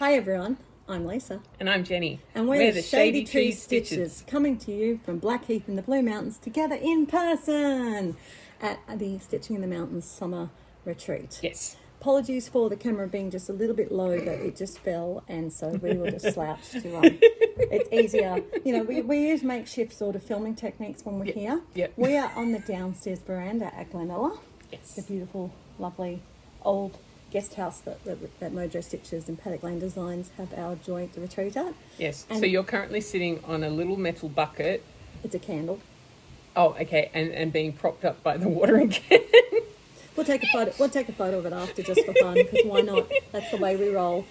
Hi everyone, I'm Lisa. And I'm Jenny. And we're the Shady Tree Stitches, coming to you from Blackheath in the Blue Mountains, together in person at the Stitching in the Mountains summer retreat. Yes. Apologies for the camera being just a little bit low, but it just fell, and so we will just slouch to it's easier. You know, we use makeshift sort of filming techniques when we're here. Yep. We are on the downstairs veranda at Glenella. Yes. The beautiful, lovely, old guest house that Mojo Stitches and Paddock Lane Designs have our joint retreat at. Yes. And so you're currently sitting on a little metal bucket. it's a candle. Oh, okay. And being propped up by the watering can. We'll take a photo. We'll take a photo of it after, just for fun, because why not? That's the way we roll.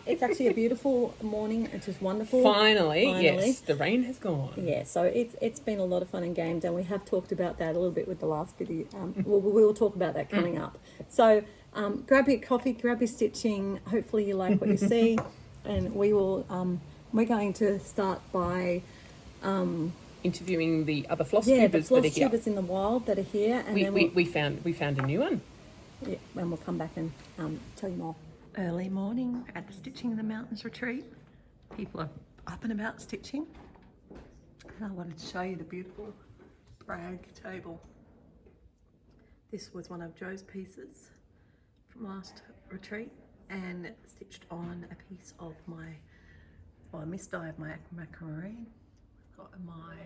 It's actually a beautiful morning. It's just wonderful. Finally, yes, the rain has gone. Yeah, so it's been a lot of fun and games, and we have talked about that a little bit with the last video. We'll talk about that coming up. So grab your coffee, grab your stitching. Hopefully you like what you see, and we will. We're going to start by. Interviewing the other floss the tubers floss that are here. tubers in the wild that are here, and then we found a new one. yeah, and we'll come back and tell you more. Early morning at the Stitching in the Mountains retreat. People are up and about stitching. And I wanted to show you the beautiful brag table. This was one of Joe's pieces from last retreat, and stitched on a piece of a mist dye of my aquamarine. Got my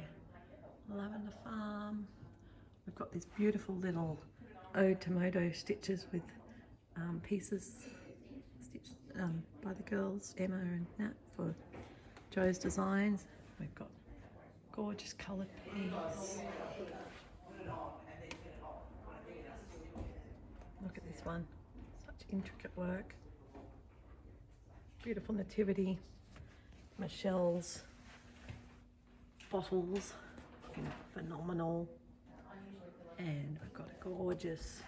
lavender farm. We've got these beautiful little ode to Mojo stitches with pieces stitched by the girls, Emma and Nat, for Joe's designs. We've got gorgeous coloured piece. Look at this one, such intricate work. Beautiful nativity, Michelle's bottles, phenomenal, and we've got a gorgeous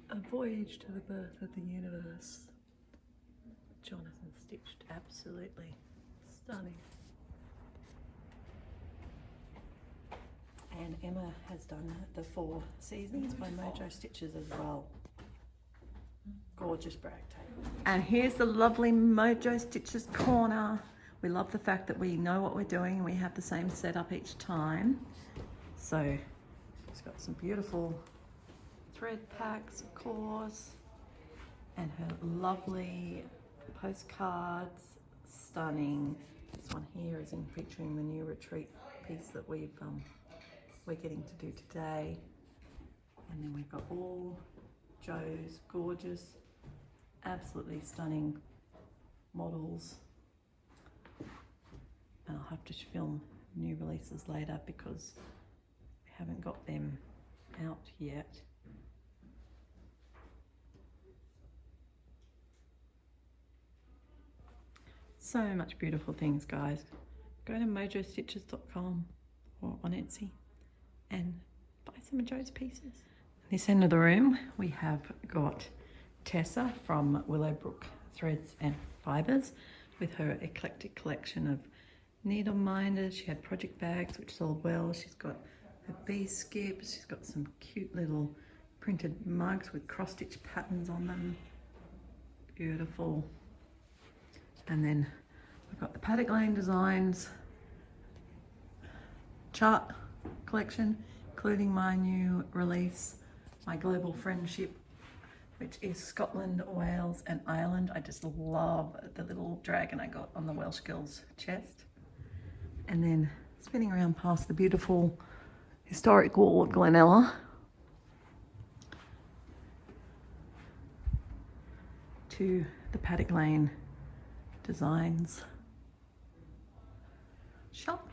A Voyage to the Birth of the Universe. Jonathan stitched absolutely stunning, and Emma has done the 4 Seasons by Mojo Stitches as well. Gorgeous brag table. And here's the lovely Mojo Stitches corner. We love the fact that we know what we're doing and we have the same setup each time. So it's got some beautiful thread packs, of course, and her lovely postcards, stunning. This one here is featuring the new retreat piece that we're getting to do today. And then we've got all Joe's gorgeous, absolutely stunning models. And I'll have to film new releases later because we haven't got them out yet. So much beautiful things, guys. Go to mojostitches.com or on Etsy and buy some of Joe's pieces. This end of the room, we have got Tessa from Willowbrook Threads and Fibres with her eclectic collection of needle minders. She had project bags which sold well. She's got her bee skips. She's got some cute little printed mugs with cross-stitch patterns on them. Beautiful. And then we've got the Paddock Lane Designs chart collection, including my new release, my Global Friendship, which is Scotland, Wales and Ireland. I just love the little dragon I got on the Welsh Girls chest. And then spinning around past the beautiful historic wall of Glenella to the Paddock Lane Designs shop.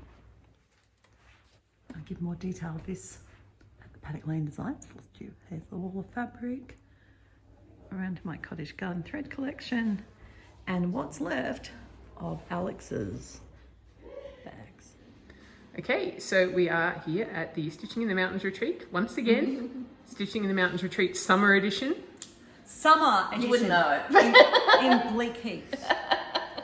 I'll give more detail of this at the Paddock Lane Designs. Here's the wall of fabric, around to my cottage garden thread collection, and what's left of Alex's bags. Okay, so we are here at the Stitching in the Mountains retreat once again. Stitching in the Mountains retreat summer edition. Summer edition. You wouldn't know it. in Blackheath.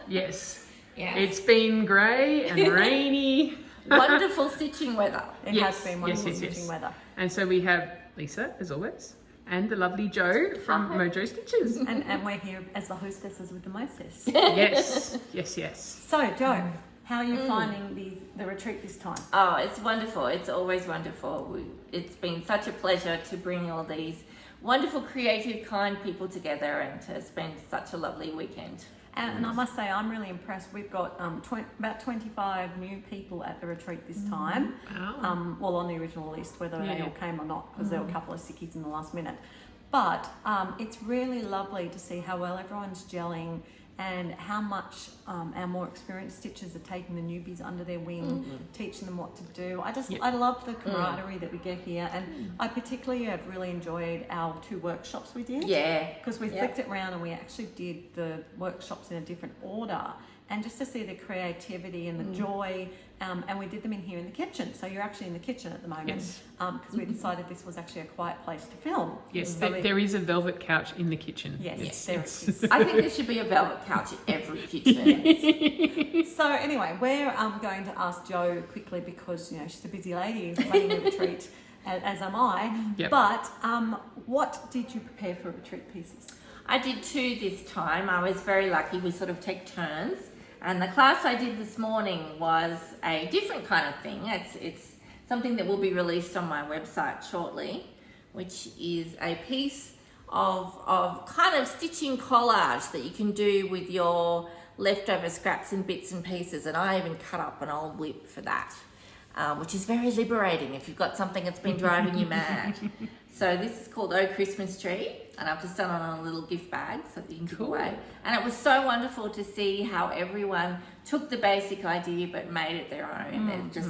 Yes. Yeah. It's been grey and rainy. Wonderful stitching weather. It has been wonderful stitching weather. And so we have Lisa, as always. and the lovely Jo from Hi. Mojo Stitches. And we're here as the hostesses with the mostess. Yes, yes, yes. So, Jo, how are you finding the retreat this time? Oh, it's wonderful. It's always wonderful. It's been such a pleasure to bring all these wonderful, creative, kind people together and to spend such a lovely weekend. And I must say, I'm really impressed. We've got about 25 new people at the retreat this time. Wow. Well, on the original list, whether they Yeah. all came or not, because there were a couple of sickies in the last minute. But it's really lovely to see how well everyone's gelling and how much our more experienced stitchers are taking the newbies under their wing, teaching them what to do. I love the camaraderie that we get here, and I particularly have really enjoyed our 2 workshops we did. Yeah. Because we flipped it around and we actually did the workshops in a different order, and just to see the creativity and the joy, and we did them in here in the kitchen. So you're actually in the kitchen at the moment, Yes. because we decided this was actually a quiet place to film. Yes, So there is a velvet couch in the kitchen. Yes, there it is. I think there should be a velvet couch in every kitchen. So anyway, we're going to ask Jo quickly, because she's a busy lady running a retreat, as am I. Yep. But what did you prepare for retreat pieces? I did 2 this time. I was very lucky. We sort of take turns. And the class I did this morning was a different kind of thing. It's something that will be released on my website shortly, which is a piece of kind of stitching collage that you can do with your leftover scraps and bits and pieces. And I even cut up an old whip for that, which is very liberating if you've got something that's been driving you mad. So this is called Oh Christmas Tree, and I've just done it on a little gift bag so that you can give away. And it was so wonderful to see how everyone took the basic idea but made it their own. It just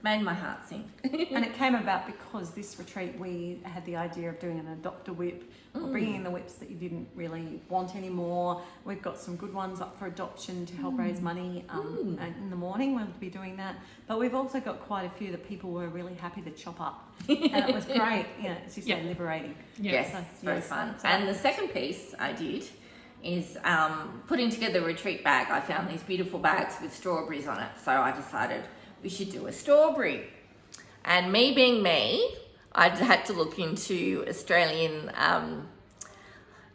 made my heart sing. And it came about because this retreat we had the idea of doing an adopt a whip, or bringing in the whips that you didn't really want anymore. We've got some good ones up for adoption to help raise money in the morning. We'll be doing that. But we've also got quite a few that people were really happy to chop up. And it was great, as you say, liberating. Yes, So, it's very yes. fun. So- And the second piece I did is putting together a retreat bag. I found these beautiful bags with strawberries on it, so I decided we should do a strawberry. And me being me, I had to look into Australian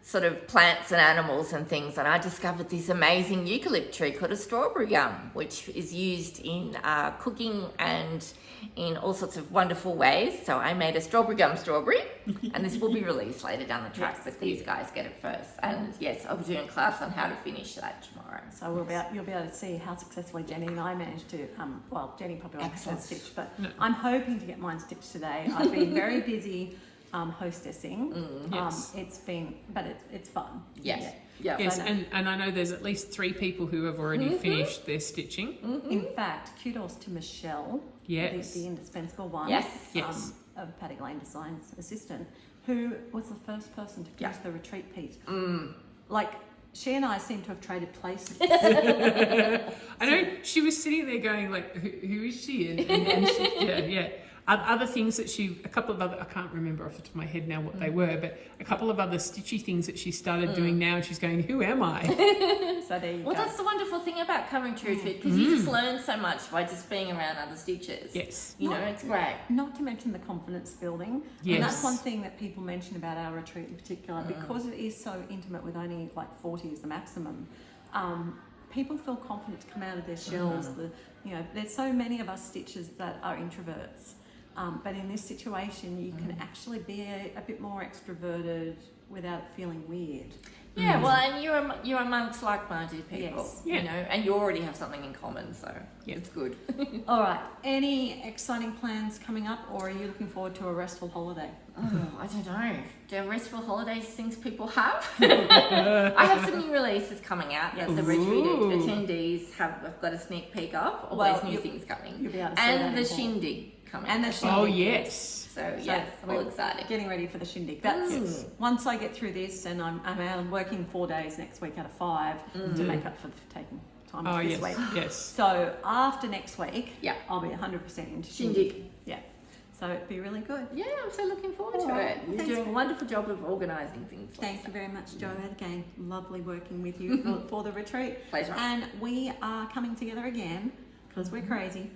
sort of plants and animals and things, and I discovered this amazing eucalypt tree called a strawberry gum, which is used in cooking and in all sorts of wonderful ways. So I made a strawberry gum strawberry, and this will be released later down the track, but these guys get it first. And yes, I'll be doing a class on how to finish that tomorrow. So you'll be able to see how successfully Jenny and I managed to, Jenny probably won't have Excellent. stitch, but I'm hoping to get mine stitched today. I've been very busy hostessing. Yes. It's fun. Yes. Yeah. Yes, So and I know there's at least 3 people who have already finished their stitching. In fact, kudos to Michelle, Yes. the indispensable one, Yes. Yes. of Paddy Lane Designs assistant, who was the first person to finish the retreat piece. Like, she and I seem to have traded places. I know she was sitting there going like, who is she? And she, yeah. Other things that a couple of other, I can't remember off the top of my head now what they were, but a couple of other stitchy things that she started doing now, and she's going, who am I? So there you Well, go. that's the wonderful thing about coming to retreat, because you just learn so much by just being around other stitchers. Yes. You know, it's great. Not to mention the confidence building. Yes. And that's one thing that people mention about our retreat in particular, because it is so intimate with only like 40 is the maximum. People feel confident to come out of their shells. There's so many of us stitchers that are introverts. But in this situation, you can actually be a bit more extroverted without it feeling weird. Yeah, well, and you're amongst like-minded people, Yes. Yeah. you know, and you already have something in common, so it's good. All right. Any exciting plans coming up, or are you looking forward to a restful holiday? Oh, I don't know. Do restful holidays things people have? I have some new releases coming out that the retreat Ooh. attendees have got a sneak peek of. Always new things coming. You'll be able to see And that the in fall. shindig coming. And the as shindig. well. Oh, yes. So yes, all we're exciting. Getting ready for the shindig. That's once I get through this, and I'm working 4 days next week out of 5 to make up for taking time Oh, off yes. this week. Yes. So after next week, Yeah. I'll be 100% into Shindig. shindig. Yeah. So it'd be really good. Yeah, I'm so looking forward All to right. it. You're Thanks. doing a wonderful job of organising things. Thank you very much, Jo. Again, lovely working with you for the retreat. Pleasure. And we are coming together again, because we're crazy,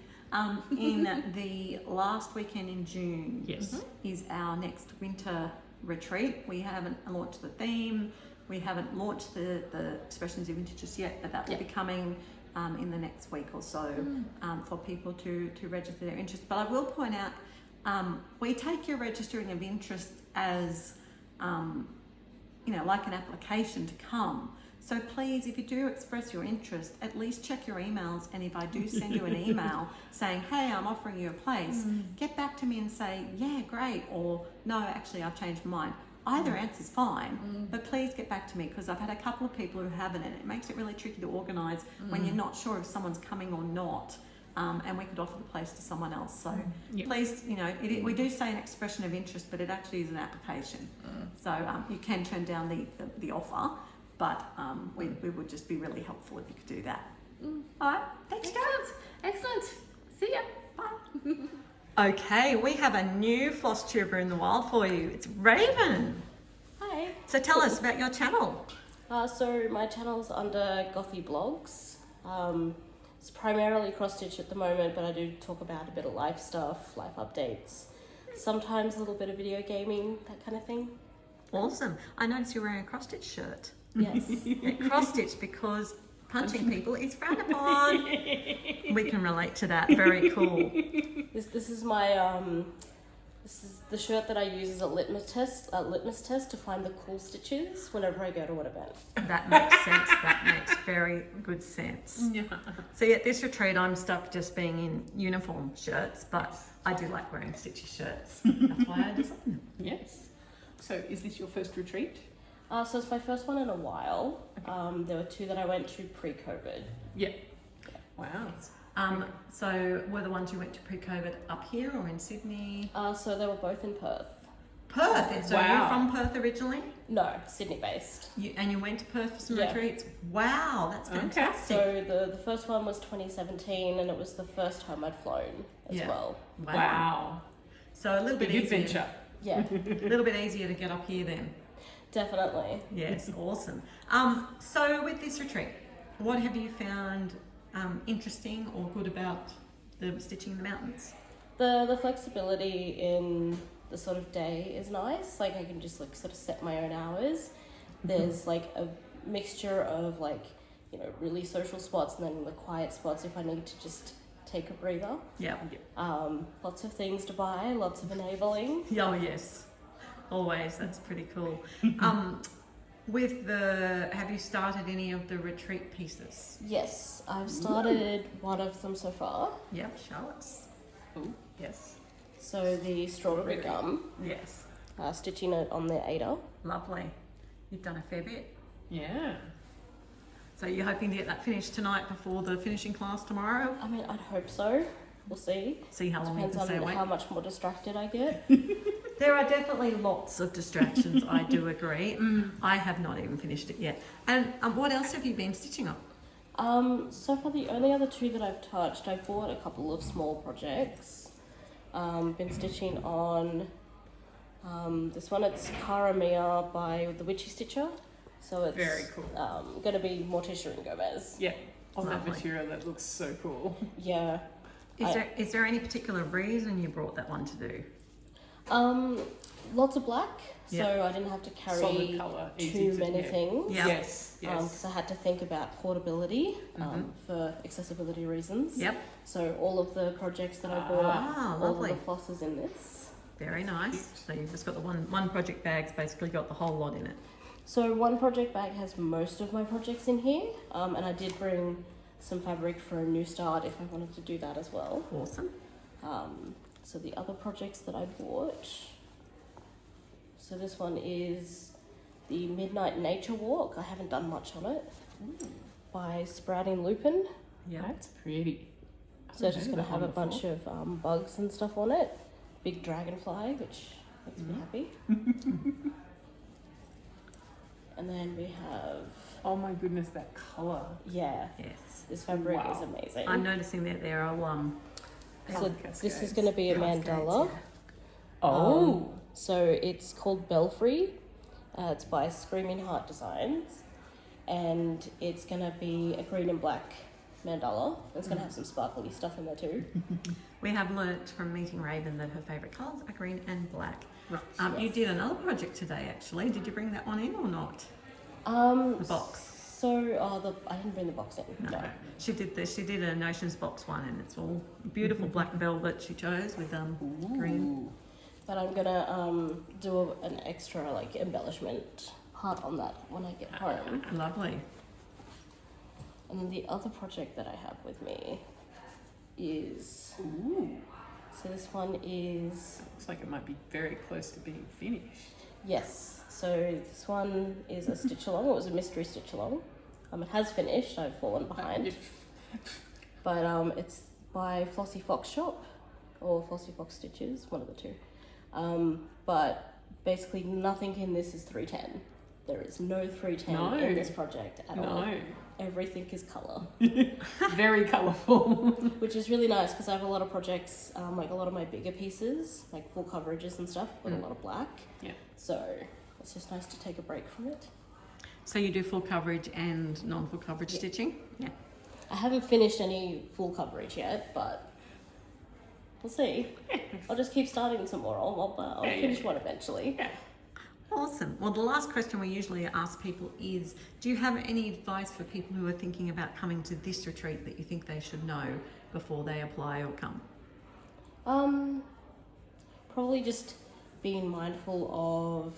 in the last weekend in June. Yes. Is our next winter retreat. We haven't launched the theme. We haven't launched the expressions of interest just yet, but that will be coming in the next week or so for people to register their interest. But I will point out, we take your registering of interest as, like an application to come. So please, if you do express your interest, at least check your emails. And if I do send you an email saying, hey, I'm offering you a place, get back to me and say, yeah, great. Or no, actually, I've changed my mind. Either answer's fine, but please get back to me, because I've had a couple of people who haven't, and it makes it really tricky to organise when you're not sure if someone's coming or not. And we could offer the place to someone else. So please, we do say an expression of interest, but it actually is an application. So you can turn down the offer, but we would just be really helpful if you could do that. All right, thanks, guys. Excellent. See ya. Bye. Okay, we have a new floss tuber in the wild for you. It's Raven. Hi. So tell us about your channel. So my channel's under Gothy Blogs. It's primarily cross stitch at the moment, but I do talk about a bit of life stuff, life updates, sometimes a little bit of video gaming, that kind of thing. Awesome. I noticed you're wearing a cross stitch shirt. Yes. Cross stitch because punching people is frowned upon. We can relate to that. Very cool. This is my this is the shirt that I use as a litmus test to find the cool stitches whenever I go to an event. That makes sense. That makes very good sense. Yeah. So at this retreat, I'm stuck just being in uniform shirts, but I do like wearing stitchy shirts. That's why I designed them. Yes. So is this your first retreat? So it's my first one in a while. There were two that I went to pre-COVID. Yeah. Wow. So were the ones you went to pre-COVID up here or in Sydney? So they were both in Perth. Perth. So Wow. you're from Perth originally? No, Sydney based. And you went to Perth for some Yeah. retreats? Wow, that's Okay. fantastic. So the first one was 2017, and it was the first time I'd flown as Yeah. well. Wow. So a little bit Big easier. adventure. Yeah, A little bit easier to get up here then. definitely. Yes, awesome. So with this retreat, what have you found interesting or good about the stitching in the mountains? The flexibility in the sort of day is nice. Like I can just like sort of set my own hours. There's like a mixture of like, really social spots and then the quiet spots if I need to just take a breather. Yeah. Lots of things to buy, lots of enabling. Oh yes, always. That's pretty cool. Have you started any of the retreat pieces? Yes, I've started one of them so far. Yep, show us. Oh, yes. So the strawberry gum, Yes, stitching it on the Ada. lovely. You've done a fair bit. Yeah. So you're hoping to get that finished tonight before the finishing class tomorrow? I mean, I'd hope so. We'll see. See how long you Depends can stay on awake. how much more distracted I get. There are definitely lots of distractions, I do agree. I have not even finished it yet. And what else have you been stitching on? So far the only other two that I've touched, I've bought a couple of small projects. Been stitching on this one, it's Cara Mia by the Witchy Stitcher. So it's Very cool. Going to be Morticia and Gomez. Yeah. On that Lovely. material, that looks so cool. Yeah. Is there any particular reason you brought that one to do? Lots of black, so Yeah. I didn't have to carry Solid colour, easy too to- many yeah. things. Yeah. Yes. Yes. Because I had to think about portability for accessibility reasons. Yep. So all of the projects that I Ah, bought, all lovely. of the flosses in this. Very nice. So you've just got the one project bag's basically got the whole lot in it. So one project bag has most of my projects in here, and I did bring some fabric for a new start if I wanted to do that as well. Awesome. So the other projects that I bought, so this one is the Midnight Nature Walk. I haven't done much on it. By Sprouting Lupin. Yeah. That's pretty. So it's just going to have a bunch of bugs and stuff on it. Big dragonfly, which makes me happy. And then we have, Oh my goodness, that colour. yeah, Yes. this fabric Wow. is amazing. I'm noticing that there are So Cascades. this is going to be a Cascades, mandala. Oh. So it's called Belfry. It's by Screaming Heart Designs. And it's going to be a green and black mandala. It's going to have some sparkly stuff in there too. We have learnt from meeting Raven that her favourite colours are green and black. Right. You did another project today, actually. Did you bring that one in or not? The box. So, I didn't bring the box in. No. She did this. She did a Notions box one, and it's all beautiful black velvet she chose with green. But I'm gonna do an extra like embellishment part on that when I get home. Lovely. And then the other project that I have with me is so this one is Looks like it might be very close to being finished. yes. So this one is a stitch along. It was a mystery stitch along. It has finished. I've fallen behind. But it's by Flossy Fox Shop or Flossy Fox Stitches, one of the two. But basically nothing in this is 310. There is no 310 in this project at all. Everything is colour. Very colourful. Which is really nice because I have a lot of projects, like a lot of my bigger pieces, like full coverages and stuff, with a lot of black. Yeah. So it's just nice to take a break from it. So you do full coverage and non-full coverage stitching? Yeah. I haven't finished any full coverage yet, but we'll see. I'll just keep starting some more. I'll finish one eventually. Yeah. Awesome. Well, the last question we usually ask people is, do you have any advice for people who are thinking about coming to this retreat that you think they should know before they apply or come? Probably just being mindful of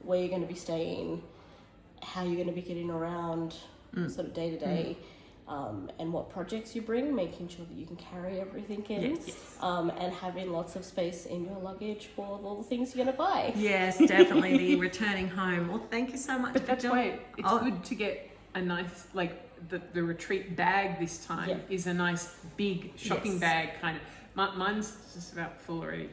where you're going to be staying, how you're going to be getting around sort of day to day, and what projects you bring, making sure that you can carry everything in, and having lots of space in your luggage for all the things you're going to buy. Yes, definitely. The returning home. Well, thank you so much. But that's why it's good to get a nice, like the retreat bag this time is a nice big shopping bag kind of. Mine's just about full already.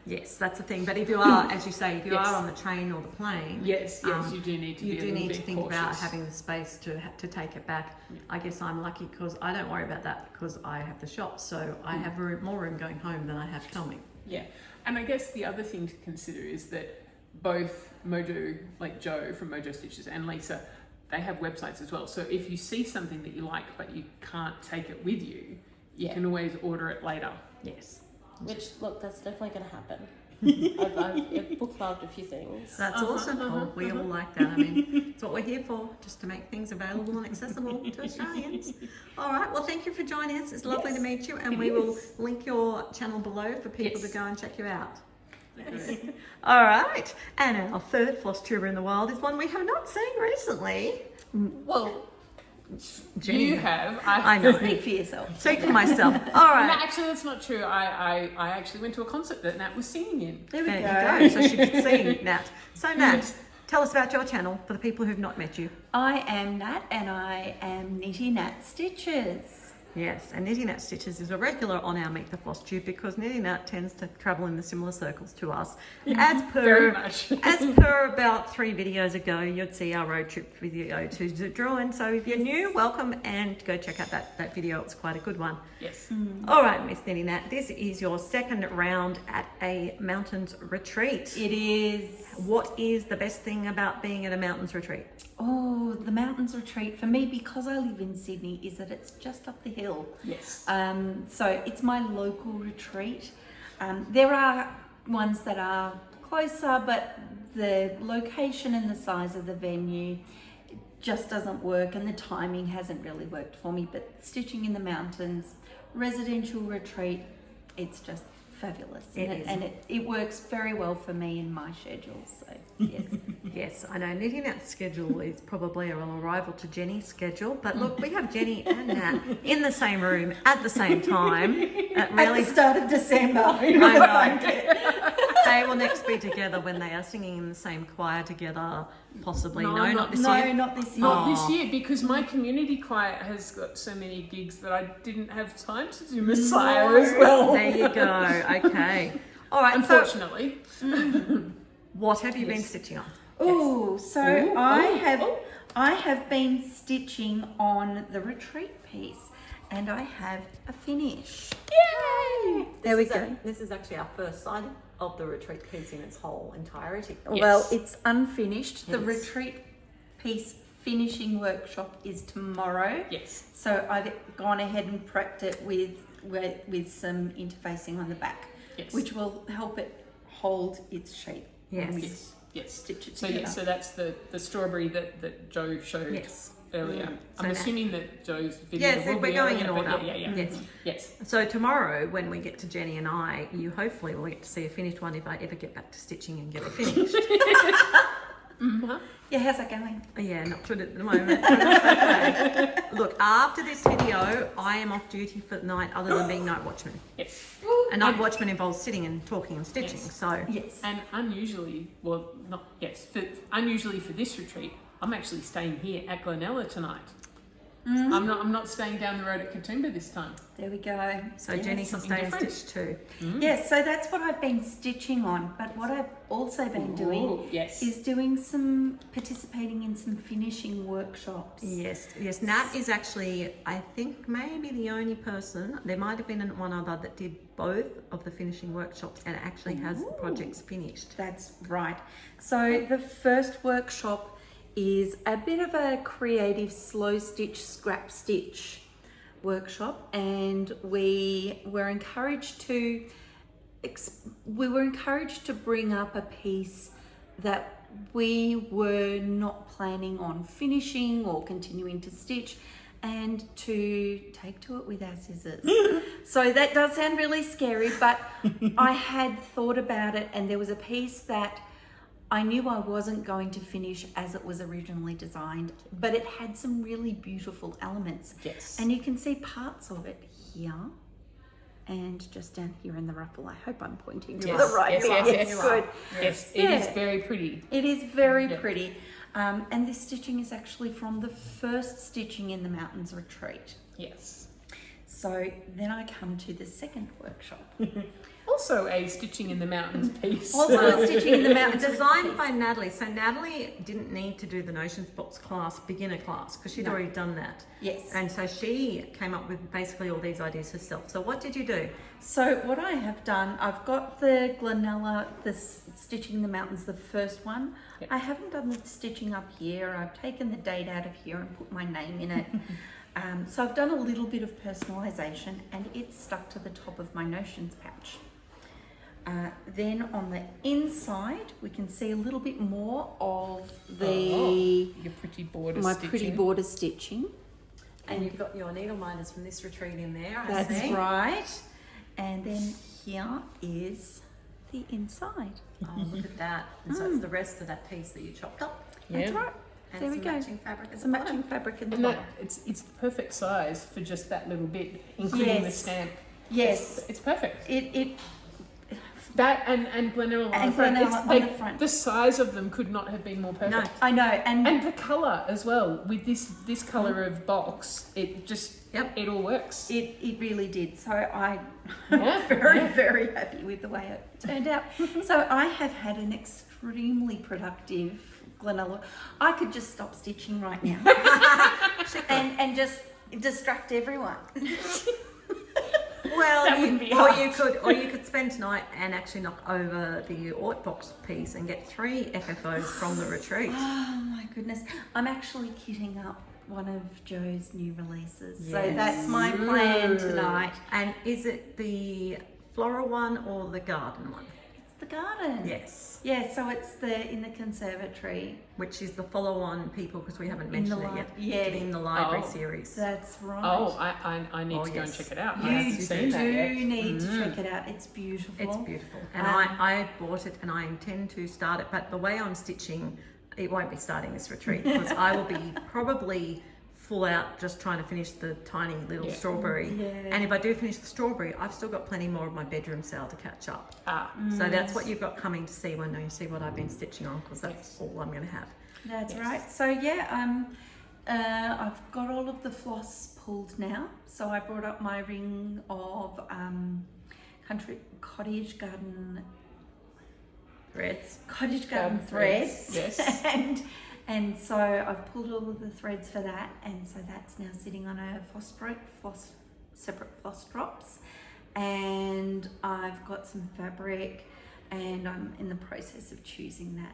Yes, that's the thing. But if you are, as you say, if you are on the train or the plane, yes, you do need to. You do need to think cautious about having the space to take it back. Yeah. I guess I'm lucky because I don't worry about that because I have the shop, so I have more room going home than I have coming. Yeah, and I guess the other thing to consider is that both Mojo, like Joe from Mojo Stitches, and Lisa, they have websites as well. So if you see something that you like but you can't take it with you, you can always order it later. Yes. Which, look, that's definitely going to happen. I've bookmarked a few things. That's awesome. We all like that. I mean, it's what we're here for, just to make things available and accessible to Australians. All right. Well, thank you for joining us. It's lovely to meet you, and we will link your channel below for people to go and check you out. Yes. All right. And our third floss tuber in the wild is one we have not seen recently. Well, Jenny. you have. I know. Speak for yourself. Speak for myself. All right. No, actually, that's not true. I actually went to a concert that Nat was singing in. There we go. So she could see Nat. So Nat, tell us about your channel for the people who've not met you. I am Nat and I am Nitty Nat Stitches. Yes, and Nitty Nat Stitches is a regular on our Meet the Floss tube because Nitty Nat tends to travel in the similar circles to us. As Very much. as per about 3 videos ago, you'd see our road trip video to Druin. So if you're new, welcome and go check out that video. It's quite a good one. Yes. All right, Miss Nitty Nat, this is your second round at a mountains retreat. It is. What is the best thing about being at a mountains retreat? Oh, the mountains retreat for me, because I live in Sydney, is that it's just up the hill. Yes. So it's my local retreat. There are ones that are closer, but the location and the size of the venue just doesn't work, and the timing hasn't really worked for me. But stitching in the mountains, residential retreat, it's just fabulous. And it works very well for me in my schedule. So yes. Yes, I know Nitty Nat's schedule is probably a rival to Jenny's schedule, but look, we have Jenny and Nat in the same room at the same time. At the start of December. I know. They will next be together when they are singing in the same choir together, possibly. No, not this year. No, not this year. Not this year, because my community choir has got so many gigs that I didn't have time to do Messiah as well. There you go. Okay. All right. Unfortunately. What have you been stitching on? Oh, so I have been stitching on the retreat piece, and I have a finish. Yay! There we go. This is actually our first sight of the retreat piece in its whole entirety. Well, it's unfinished. The Yes. retreat piece finishing workshop is tomorrow. Yes. So I've gone ahead and prepped it with some interfacing on the back, Yes. which will help it hold its shape. Yes. Yes. Stitch it So together. yeah, so that's the strawberry that Joe showed Yes. earlier. So I'm now- assuming that Joe's video Yes, will we're be going earlier, in but order. Yeah. Yes. Yes. So tomorrow, when we get to Jenny and I, you hopefully will get to see a finished one if I ever get back to stitching and get it finished. Yeah, how's that going? Yeah, not good at the moment. But it's okay. Look, after this video, I am off duty for the night other than being night watchman. Yes. A night watchman involves sitting and talking and stitching. Yes. So Yes. And unusually, unusually for this retreat, I'm actually staying here at Glenella tonight. I'm not staying down the road at Katoomba this time. There we go. So Jenny can something stay and different. stitch too. Yes, so that's what I've been stitching on. But what I've also been doing Ooh, yes. is participating in some finishing workshops. Yes, yes. Nat is actually, I think, maybe the only person. There might have been one other that did both of the finishing workshops and actually has the projects finished. That's right. So the first workshop is a bit of a creative slow stitch, scrap stitch workshop, and we were encouraged to bring up a piece that we were not planning on finishing or continuing to stitch, and to take to it with our scissors. So that does sound really scary, but I had thought about it, and there was a piece that I knew I wasn't going to finish as it was originally designed, but it had some really beautiful elements. Yes. And you can see parts of it here and just down here in the ruffle. I hope I'm pointing to Yes, the right yes, bit. yes, Yes, yes. good. Yes, it is Yeah. very pretty. It is very Yeah. pretty. And this stitching is actually from the first Stitching in the Mountains retreat. Yes. So then I come to the second workshop. Also a Stitching in the Mountains piece. Also a Stitching in the Mountains. Designed by Natalie. So Natalie didn't need to do the Notions Box class, beginner class, because she'd No. already done that. Yes. And so she came up with basically all these ideas herself. So what did you do? So what I have done, I've got the Glenella, the Stitching in the Mountains, the first one. Yep. I haven't done the stitching up here. I've taken the date out of here and put my name in it. So I've done a little bit of personalisation, and it's stuck to the top of my Notions pouch. Then on the inside, we can see a little bit more of your pretty border my stitching. pretty border stitching. And you've got your needle minders from this retreat in there. I That's see. right. And then here is the inside. Oh, look at that. And so it's the rest of that piece that you chopped up. That's Yeah. right. And There we some go. matching fabric at Some the matching bottom. fabric in the And bottom. that, it's the perfect size for just that little bit, including the Yes. stamp. Yes. It's perfect. It That and Glenella on And the front. Glenella on the front. The size of them could not have been more perfect. No. I know, and And the colour as well, with this colour of box, it just, Yep. it all works. it really did. So I'm Yeah, very, yeah. very happy with the way it turned out. So I have had an extremely productive Glenella. I could just stop stitching right now and just distract everyone. Well, That wouldn't be or hard. you could spend tonight and actually knock over the Ort box piece and get 3 FFOs from the retreat. Oh my goodness. I'm actually kitting up one of Joe's new releases. So Yes. that's my plan tonight. And is it the floral one or the garden one? It's the garden. Yes. Yeah, so it's in the conservatory. Which is the follow-on people, because we haven't In the mentioned it li- yet. yeah. In the library Oh. series. That's right. Oh, I need Oh, to go and yes. check it out. I You haven't seen do that yet. need to check it out. It's beautiful. It's beautiful. And Um, I bought it and I intend to start it. But the way I'm stitching, it won't be starting this retreat because I will be probably full out just trying to finish the tiny little Yeah. strawberry. Yeah. And if I do finish the strawberry, I've still got plenty more of my bedroom sale to catch up. Ah, So that's what you've got coming to see when you see what I've been stitching on, because that's all I'm going to have. That's Yes. right. So yeah, I've got all of the floss pulled now. So I brought up my ring of cottage garden Threads. threads. Garden threads, yes. and so I've pulled all of the threads for that, and so that's now sitting on a separate floss drops, and I've got some fabric, and I'm in the process of choosing that.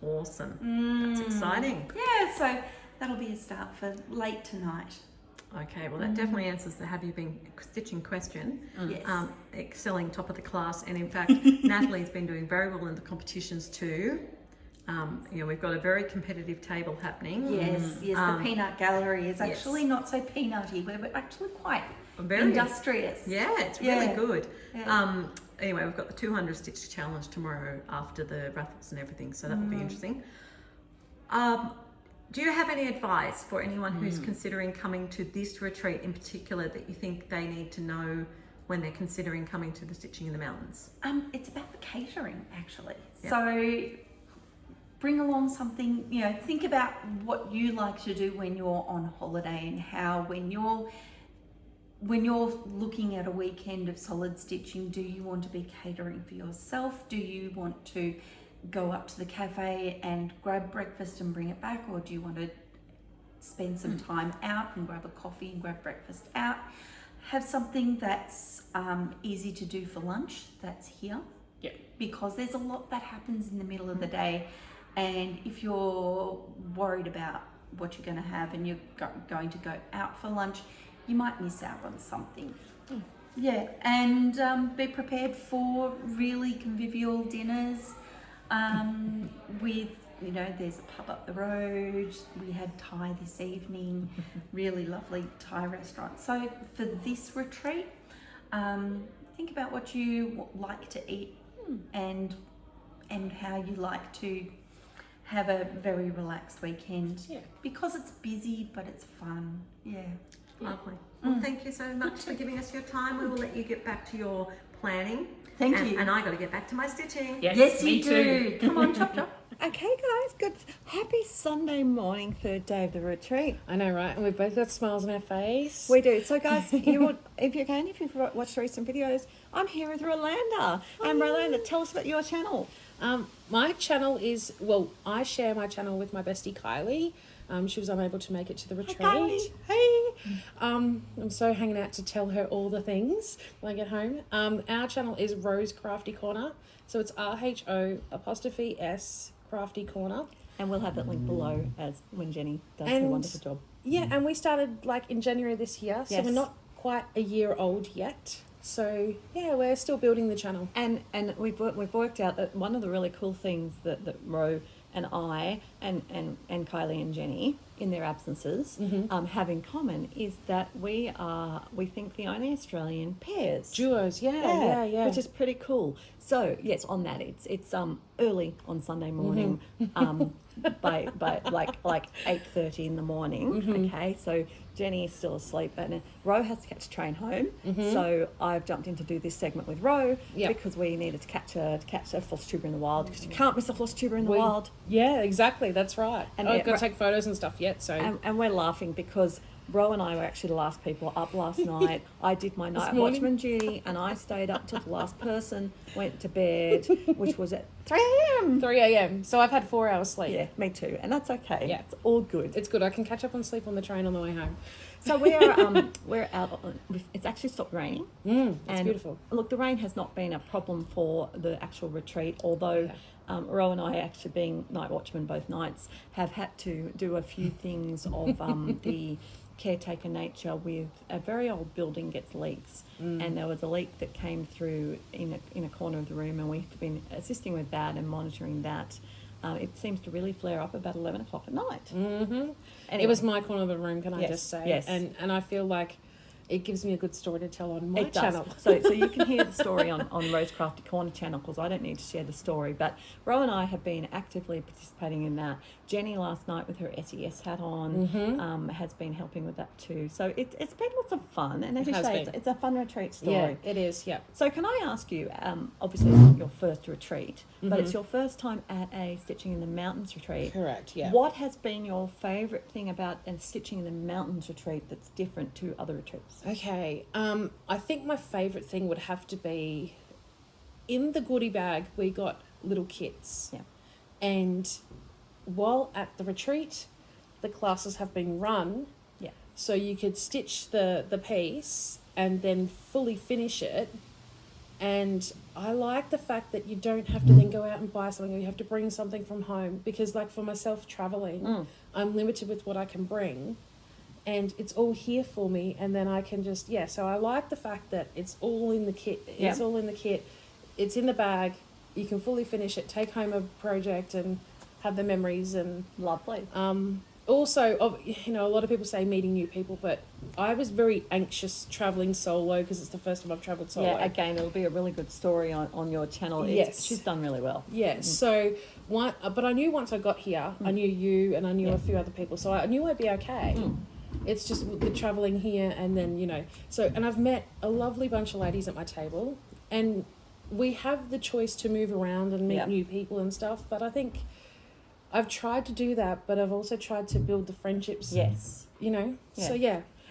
Awesome. That's exciting. Yeah, so that'll be a start for late tonight. Okay, well that definitely answers the have you been stitching question. Yes. Excelling top of the class, and in fact Natalie's been doing very well in the competitions too. We've got a very competitive table happening. Yes, the peanut gallery is actually yes. not so peanutty. We're actually quite Very industrious. Yeah, it's really good. Yeah. Anyway, we've got the 200 stitch challenge tomorrow after the raffles and everything, so that will be interesting. Do you have any advice for anyone who's considering coming to this retreat in particular that you think they need to know when they're considering coming to the Stitching in the Mountains? It's about the catering, actually. Yep. So bring along something, think about what you like to do when you're on holiday, and how when you're looking at a weekend of solid stitching, do you want to be catering for yourself? Do you want to go up to the cafe and grab breakfast and bring it back, or do you want to spend some time out and grab a coffee and grab breakfast out? Have something that's easy to do for lunch that's here. Yeah. Because there's a lot that happens in the middle of the day, and if you're worried about what you're going to have and you're going to go out for lunch, you might miss out on something. Yeah, and be prepared for really convivial dinners with, there's a pub up the road. We had Thai this evening, really lovely Thai restaurant. So for this retreat, think about what you like to eat and how you like to have a very relaxed weekend. Yeah. Because it's busy, but it's fun. Yeah. Lovely. Well, thank you so much for giving us your time. We will let you get back to your planning. Thank and, you. And I got to get back to my stitching. Yes, you me do. too. Come on, chop chop. Okay, guys, good. Happy Sunday morning, third day of the retreat. I know, right? And we've both got smiles on our face. We do. So, guys, if you've watched recent videos, I'm here with Rolanda. And Rolanda, tell us about your channel. My channel is, I share my channel with my bestie Kylie. She was unable to make it to the retreat. Kylie. Hey! I'm so hanging out to tell her all the things when I get home. Our channel is Rose Crafty Corner. So it's RHO_S Crafty Corner. And we'll have that link below as when Jenny does her And- wonderful job. Yeah, and we started in January this year. So Yes. we're not quite a year old yet. So yeah, we're still building the channel. And we've worked out that one of the really cool things that Ro and I and Kylie and Jenny, in their absences, have in common is that we think the only Australian pairs. Duos, yeah. Which is pretty cool. So yes, on that it's early on Sunday morning, by like 8:30 in the morning. Okay, so Jenny is still asleep, and Ro has to catch a train home. So I've jumped in to do this segment with Ro because we needed to catch a floss tuber in the wild, because you can't miss a floss tuber in the wild. Yeah, exactly. That's right. And I've got to take photos and stuff yet. So And we're laughing because Ro and I were actually the last people up last night. I did my night morning. watchman duty, and I stayed up till the last person went to bed, which was at 3 a.m. 3 a.m. So I've had 4 hours sleep. Yeah, me too, and that's okay. Yeah. It's all good. It's good. I can catch up on sleep on the train on the way home. So we're out. It's actually stopped raining. It's beautiful. Look, the rain has not been a problem for the actual retreat, although Ro and I, actually being night watchmen both nights, have had to do a few things of the caretaker nature with a very old building gets leaks, and there was a leak that came through in a corner of the room, and we've been assisting with that and monitoring that. It seems to really flare up about 11 o'clock at night. Anyway. Anyway. It was my corner of the room, can I Yes, just say? yes. And I feel like it gives me a good story to tell on my It does. channel. So you can hear the story on Rose Crafty Corner channel, because I don't need to share the story. But Ro and I have been actively participating in that. Jenny last night with her SES hat on has been helping with that too. So it's been lots of fun. And as you has say, been. it's a fun retreat story. Yeah, it is, yeah. So can I ask you, obviously it's not your first retreat, but it's your first time at a Stitching in the Mountains retreat. Correct, yeah. What has been your favourite thing about a Stitching in the Mountains retreat that's different to other retreats? Okay, I think my favourite thing would have to be, in the goodie bag we got little kits. Yeah. And while at the retreat, the classes have been run. Yeah. So you could stitch the piece and then fully finish it. And I like the fact that you don't have to then go out and buy something, or you have to bring something from home, because for myself traveling, I'm limited with what I can bring. and it's all here for me, and then I can just, so I like the fact that it's all in the kit. It's all in the kit. It's in the bag. You can fully finish it, take home a project and have the memories. And Lovely. also, a lot of people say meeting new people, but I was very anxious traveling solo because it's the first time I've traveled solo. Yeah, again, it'll be a really good story on your channel. Yes. She's done really well. Yeah, so but I knew once I got here, I knew you and I knew a few other people, so I knew I'd be okay. It's just the traveling here, and then and I've met a lovely bunch of ladies at my table, and we have the choice to move around and meet new people and stuff, but I think I've tried to do that, but I've also tried to build the friendships. Yes. So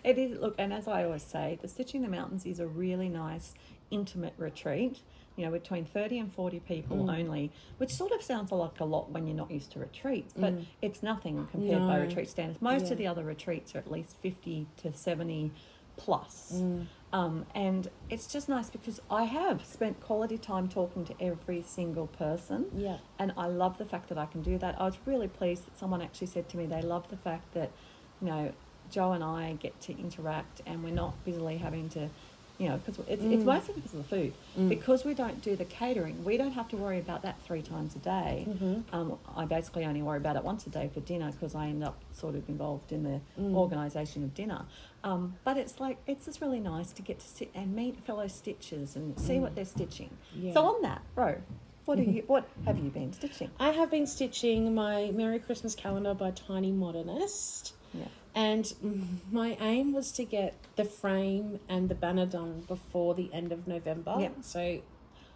It is, look, and as I always say, the Stitching the Mountains is a really nice, intimate retreat, between 30 and 40 people only, which sort of sounds like a lot when you're not used to retreats, but it's nothing compared by retreat standards. Most of the other retreats are at least 50 to 70 plus. And it's just nice because I have spent quality time talking to every single person. Yeah. And I love the fact that I can do that. I was really pleased that someone actually said to me they love the fact that, Joe and I get to interact and we're not busily having to, because it's mostly because of the food. Because we don't do the catering, we don't have to worry about that 3 times a day. I basically only worry about it once a day for dinner because I end up sort of involved in the organisation of dinner. But it's just really nice to get to sit and meet fellow stitchers and see what they're stitching. Yeah. So on that, Ro, what have you been stitching? I have been stitching my Merry Christmas calendar by Tiny Modernist. Yeah. And my aim was to get the frame and the banner done before the end of November. Yeah. So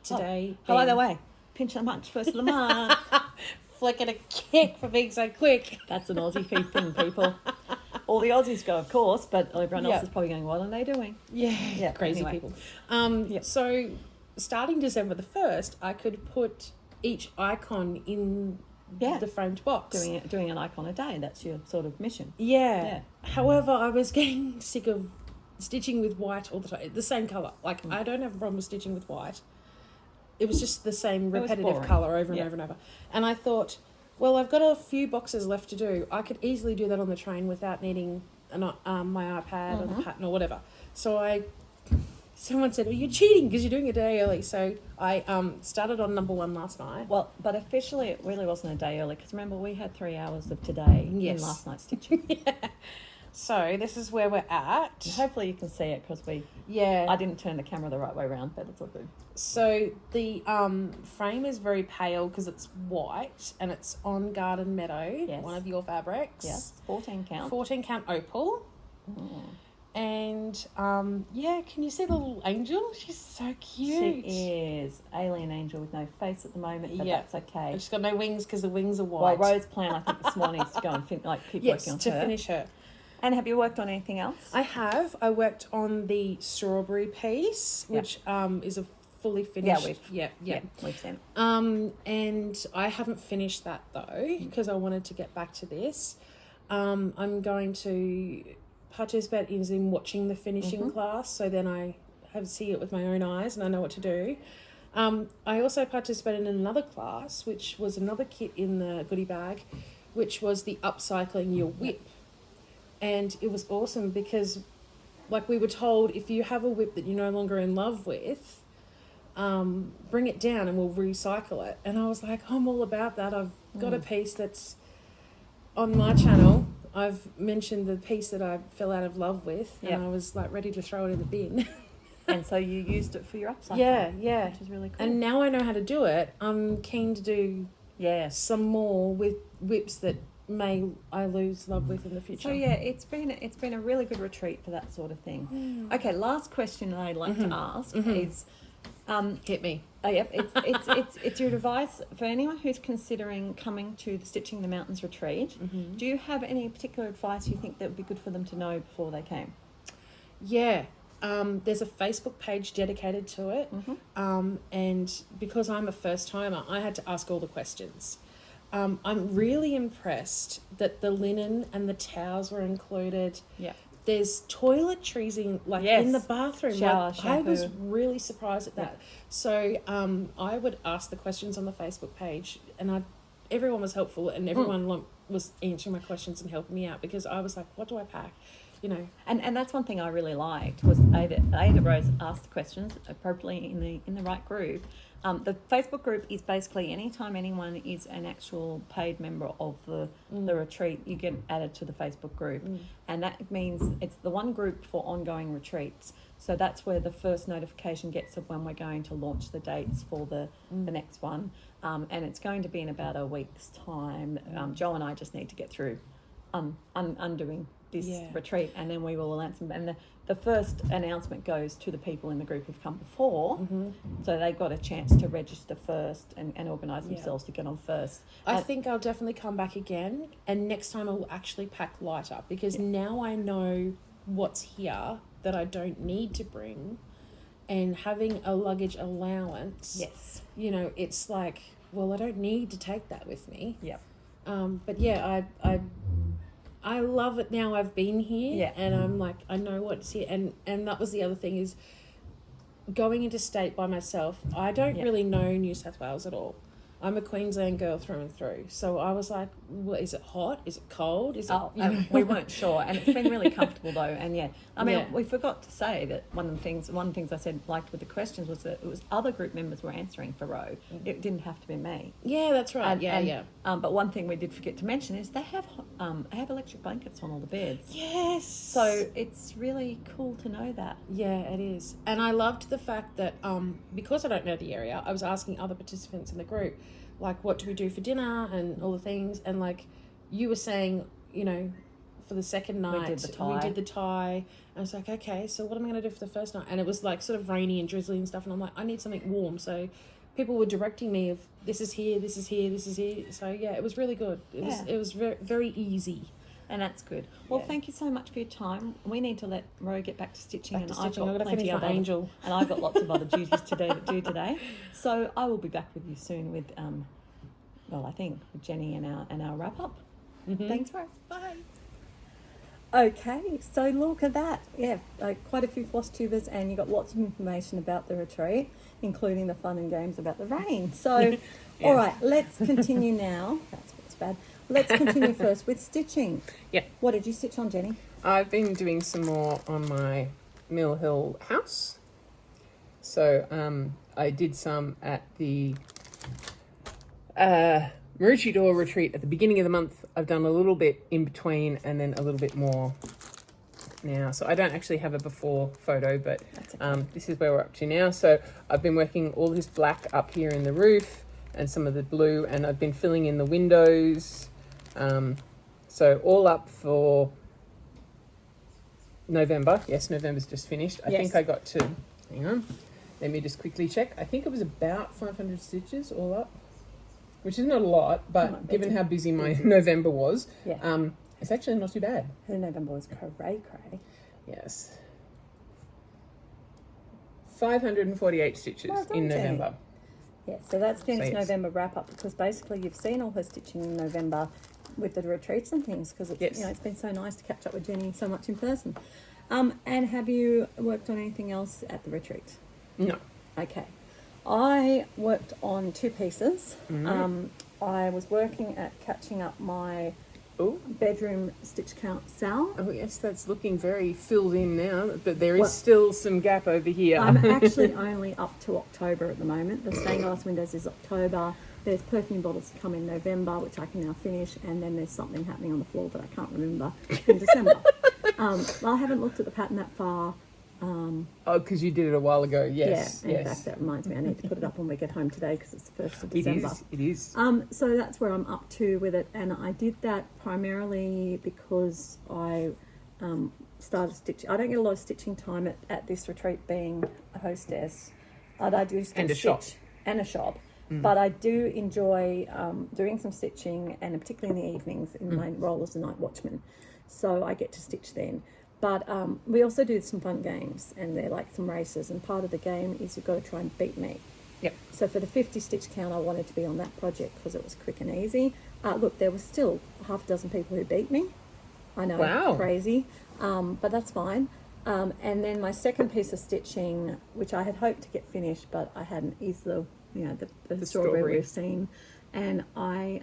today... By the way, pinch a munch first of the month. Flick it a kick for being so quick. That's an Aussie thing, people. All the Aussies go, of course, but everyone else is probably going, what are they doing? Yeah, crazy anyway. people. So starting December the 1st, I could put each icon in the framed box. Doing an icon a day, that's your sort of mission. Yeah. However, I was getting sick of stitching with white all the time. The same colour. Like, I don't have a problem with stitching with white. It was just the same repetitive colour over and over and over. And I thought, well, I've got a few boxes left to do. I could easily do that on the train without needing my iPad or the pattern or whatever. So someone said, well, you're cheating because you're doing it a day early. So I started on number 1 last night. Well, but officially it really wasn't a day early because remember we had 3 hours of today in last night's stitching. So this is where we're at. Hopefully you can see it because I didn't turn the camera the right way around, but it's all good. So the frame is very pale because it's white and it's on Garden Meadow, one of your fabrics. Yes, 14 count. 14 count opal. And can you see the little angel? She's so cute. She is. Alien angel with no face at the moment, but that's okay. She's got no wings because the wings are white. Well, Ro's plan, I think, this morning is to go and keep working on her. to finish her. And have you worked on anything else? I have. I worked on the strawberry piece, which is a fully finished. Yeah, we've seen it. And I haven't finished that though because I wanted to get back to this. I'm going to participate in watching the finishing class, so then I have to see it with my own eyes and I know what to do. I also participated in another class, which was another kit in the goodie bag, which was the upcycling your whip. And it was awesome because, like, we were told if you have a whip that you're no longer in love with, bring it down and we'll recycle it. And I was like, I'm all about that. I've got a piece that's on my channel. I've mentioned the piece that I fell out of love with, and I was like ready to throw it in the bin. And so you used it for your upcycle. Yeah. Which is really cool. And now I know how to do it. I'm keen to do some more with whips that I lose love with in the future. So it's been a really good retreat for that sort of thing. Okay, last question I'd like to ask is, hit me. It's your advice for anyone who's considering coming to the Stitching the Mountains retreat. Do you have any particular advice you think that would be good for them to know before they came? Yeah. There's a Facebook page dedicated to it. And because I'm a first timer, I had to ask all the questions. I'm really impressed that the linen and the towels were included. Yeah. There's toiletries in the bathroom. Shower, I was shampoo. really surprised at that. So I would ask the questions on the Facebook page, and everyone was helpful, and everyone was answering my questions and helping me out because I was like, what do I pack? you know. And that's one thing I really liked was that Rose asked the questions appropriately in the right group. The Facebook group is basically anytime anyone is an actual paid member of the retreat, you get added to the Facebook group. And that means it's the one group for ongoing retreats. So that's where the first notification gets of when we're going to launch the dates for the next one. And it's going to be in about a week's time. Joe and I just need to get through undoing this retreat, and then we will announce them. And the first announcement goes to the people in the group who've come before, so they've got a chance to register first and organise themselves to get on first. I think I'll definitely come back again, and next time I'll actually pack lighter, because now I know what's here that I don't need to bring, and having a luggage allowance, you know, it's like, well, I don't need to take that with me. But yeah, I love it now I've been here, and I'm like, I know what's here. And that was the other thing, is going into state by myself. I don't really know New South Wales at all. I'm a Queensland girl through and through. So I was like, well, is it hot? Is it cold? Is it, we weren't sure. And it's been really comfortable though. And I mean, we forgot to say that one of the things I said liked with the questions was that it was other group members were answering for Ro. It didn't have to be me. Yeah, that's right. But one thing we did forget to mention is they have electric blankets on all the beds. Yes. So it's really cool to know that. Yeah, it is. And I loved the fact that because I don't know the area, I was asking other participants in the group, like, what do we do for dinner and all the things. And like you were saying, you know, for the second night, we did the Thai. I was like, okay, so what am I going to do for the first night? And it was like sort of rainy and drizzly and stuff. And I'm like, I need something warm. So people were directing me of this is here, this is here, this is here. So yeah, it was really good. It was very, very easy. And that's good. Well, thank you so much for your time. We need to let Ro get back to stitching. I've got to finish my Angel. And I've got lots of other duties to do today. So I will be back with you soon with, I think with Jenny and our wrap up. Thanks, Ro. Bye. Okay, so look at that. Yeah, quite a few floss tubers, and you got lots of information about the retreat, including the fun and games about the rain. So, all right, let's continue now. That's bad. Let's continue first with stitching. Yeah. What did you stitch on, Jenny? I've been doing some more on my Mill Hill house. So I did some at the Maroochydore retreat at the beginning of the month. I've done a little bit in between and then a little bit more now. So I don't actually have a before photo, but this is where we're up to now. So I've been working all this black up here in the roof and some of the blue, and I've been filling in the windows. So all up for November. Yes, November's just finished. I think I got to, hang on, let me just quickly check. I think it was about 500 stitches all up, which is not a lot, but given how busy my November was, it's actually not too bad. Her November was cray. Yes. 548 stitches in November. Yeah, so that's Jenny's November wrap up, because basically you've seen all her stitching in November with the retreats and things, because it's it's been so nice to catch up with Jenny so much in person. And have you worked on anything else at the retreat? No. Okay. I worked on 2 pieces. I was working at catching up my bedroom stitch count Sal. Oh yes, that's looking very filled in now, but there is still some gap over here. I'm actually only up to October at the moment. The stained glass windows is October. There's perfume bottles to come in November, which I can now finish, and then there's something happening on the floor that I can't remember in December. I haven't looked at the pattern that far. Because you did it a while ago. Yes. Yeah, in fact, that reminds me, I need to put it up when we get home today, because it's the 1st of December. It is. So that's where I'm up to with it, and I did that primarily because I started stitching. I don't get a lot of stitching time at this retreat, being a hostess. I do still and a stitch shop. And a shop. But I do enjoy doing some stitching, and particularly in the evenings in my role as a night watchman. So I get to stitch then. But we also do some fun games, and they're like some races, and part of the game is you've got to try and beat me. Yep. So for the 50 stitch count, I wanted to be on that project because it was quick and easy. Look, there was still half a dozen people who beat me. I know, wow. Crazy, but that's fine. And then my second piece of stitching, which I had hoped to get finished, but I hadn't, is the strawberry we've seen. And I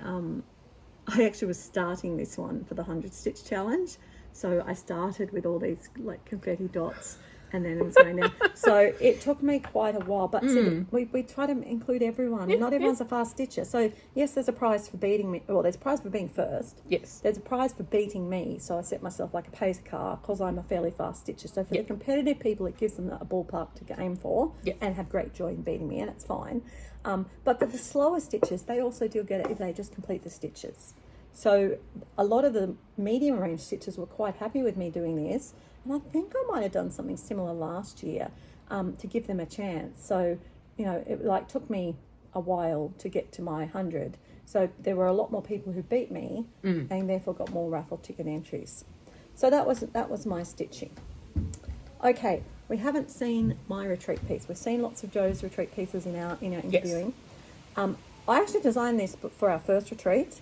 actually was starting this one for the 100 stitch challenge. So I started with all these like confetti dots, and then it was going down. So it took me quite a while, but see, we try to include everyone. Not everyone's a fast stitcher. So yes, there's a prize for beating me. Well, there's a prize for being first. Yes. There's a prize for beating me. So I set myself like a pace car because I'm a fairly fast stitcher. So for the competitive people, it gives them a ballpark to aim for and have great joy in beating me, and it's fine. But for the slower stitchers, they also do get it if they just complete the stitches. So a lot of the medium range stitchers were quite happy with me doing this. And I think I might have done something similar last year to give them a chance. So, you know, it like took me a while to get to my 100. So there were a lot more people who beat me and therefore got more raffle ticket entries. So that was my stitching. Okay, we haven't seen my retreat piece. We've seen lots of Joe's retreat pieces in our interviewing. I actually designed this for our first retreat.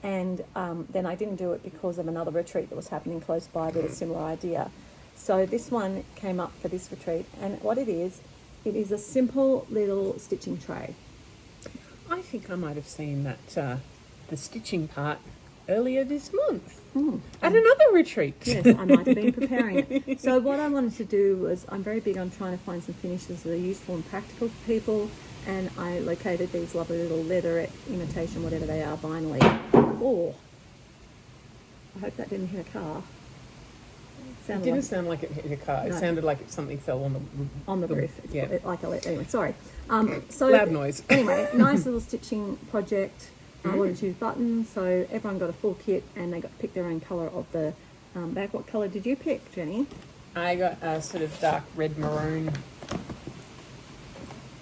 And then I didn't do it because of another retreat that was happening close by with a similar idea. So this one came up for this retreat, and what it is a simple little stitching tray. I think I might have seen that the stitching part earlier this month at another retreat. Yes, I might have been preparing it. So what I wanted to do was, I'm very big on trying to find some finishes that are useful and practical for people, and I located these lovely little leatherette imitation, whatever they are, vinyl. Oh, I hope that didn't hit a car. It didn't sound like it hit a car. It sounded like something fell on the roof. Yeah. Anyway, sorry. So loud noise. Anyway, nice little stitching project. I wanted to use buttons, so everyone got a full kit, and they got to pick their own colour of the bag. What colour did you pick, Jenny? I got a sort of dark red maroon.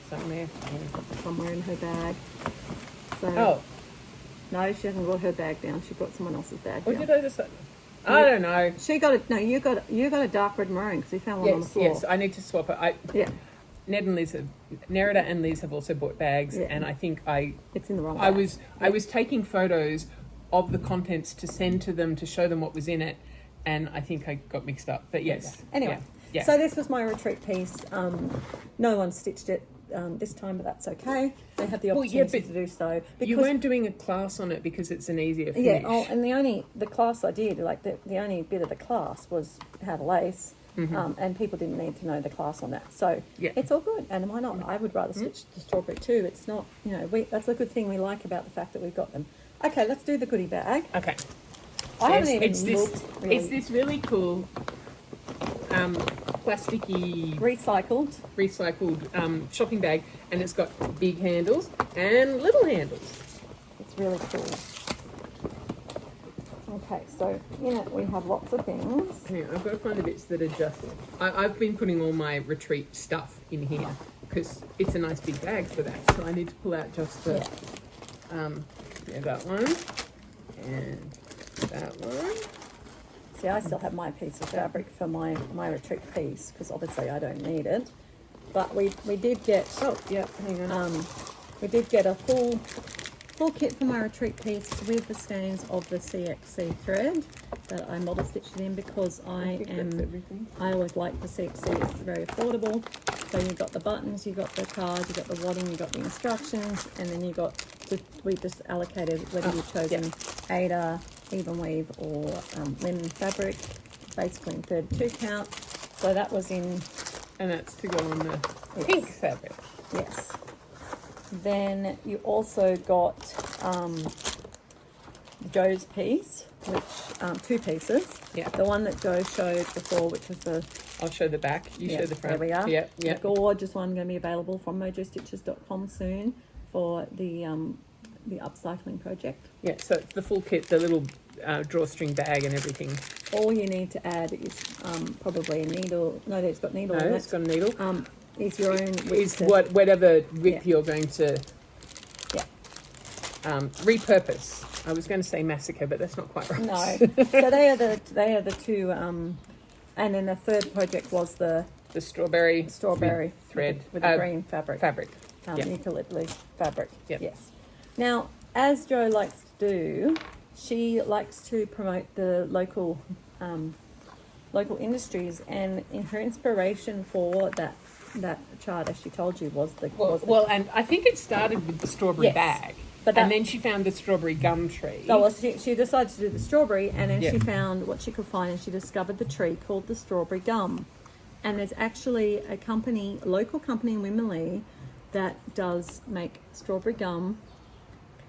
Somewhere. Somewhere in her bag. So no, she hasn't brought her bag down. She brought someone else's bag down. What did I just say? I don't know. She got it. No, you got a dark red maroon because we found one on the floor. Yes, I need to swap it. Ned and Liz Nerida and Liz have also bought bags, and I think it's in the wrong bag. I was taking photos of the contents to send to them to show them what was in it, and I think I got mixed up. But yes. Anyway, so this was my retreat piece. No one stitched it this time, but that's okay. They had the opportunity to do so. Because you weren't doing a class on it because it's an easier finish. Yeah, and the class I did, like the only bit of the class was how to lace, and people didn't need to know the class on that. So it's all good, and why not? I would rather stitch the strawberry too. It's not, that's a good thing we like about the fact that we've got them. Okay, let's do the goodie bag. Okay. I haven't even looked. It's this really cool plasticky recycled shopping bag, and it's got big handles and little handles. It's really cool. Okay, so in it we have lots of things. Yeah, I've got to find the bits that are just... I've been putting all my retreat stuff in here because it's a nice big bag for that, so I need to pull out just the... that one and that one. See, I still have my piece of fabric for my retreat piece because obviously I don't need it. But we did get hang on. We did get a full kit for my retreat piece with the skeins of the CXC thread that I model stitched it in because I always like the CXC. It's very affordable. So you've got the buttons, you've got the cards, you've got the wadding, you've got the instructions, and then you got we just allocated whether you've chosen Aida, even weave, or linen fabric, basically in 32 count. So that was in, and that's to go on the pink fabric. Yes. Then you also got Joe's piece, which two pieces. Yeah. The one that Joe showed before, which was the... I'll show the back. You show the front. There we are. Yeah. The gorgeous one going to be available from mojostitches.com soon for the upcycling project. Yeah. So it's the full kit, the little drawstring bag and everything. All you need to add is probably a needle. No, it's got needle. No, it's got a needle. Is your own width. Is whatever width you're going to repurpose. I was going to say massacre, but that's not quite right. No. So they are the two. And then the third project was the strawberry thread with the green fabric. Eucalyptus fabric. Yep. Yes. Now, as Jo likes to do, she likes to promote the local industries, and in her inspiration for that chart, as she told you, was the well, and I think it started with the strawberry bag. But and then she found the strawberry gum tree. So well, she decided to do the strawberry, and then Yeah. she found what she could find, and she discovered the tree called the strawberry gum. And there's actually a company, local company in Wimberley, that does make strawberry gum.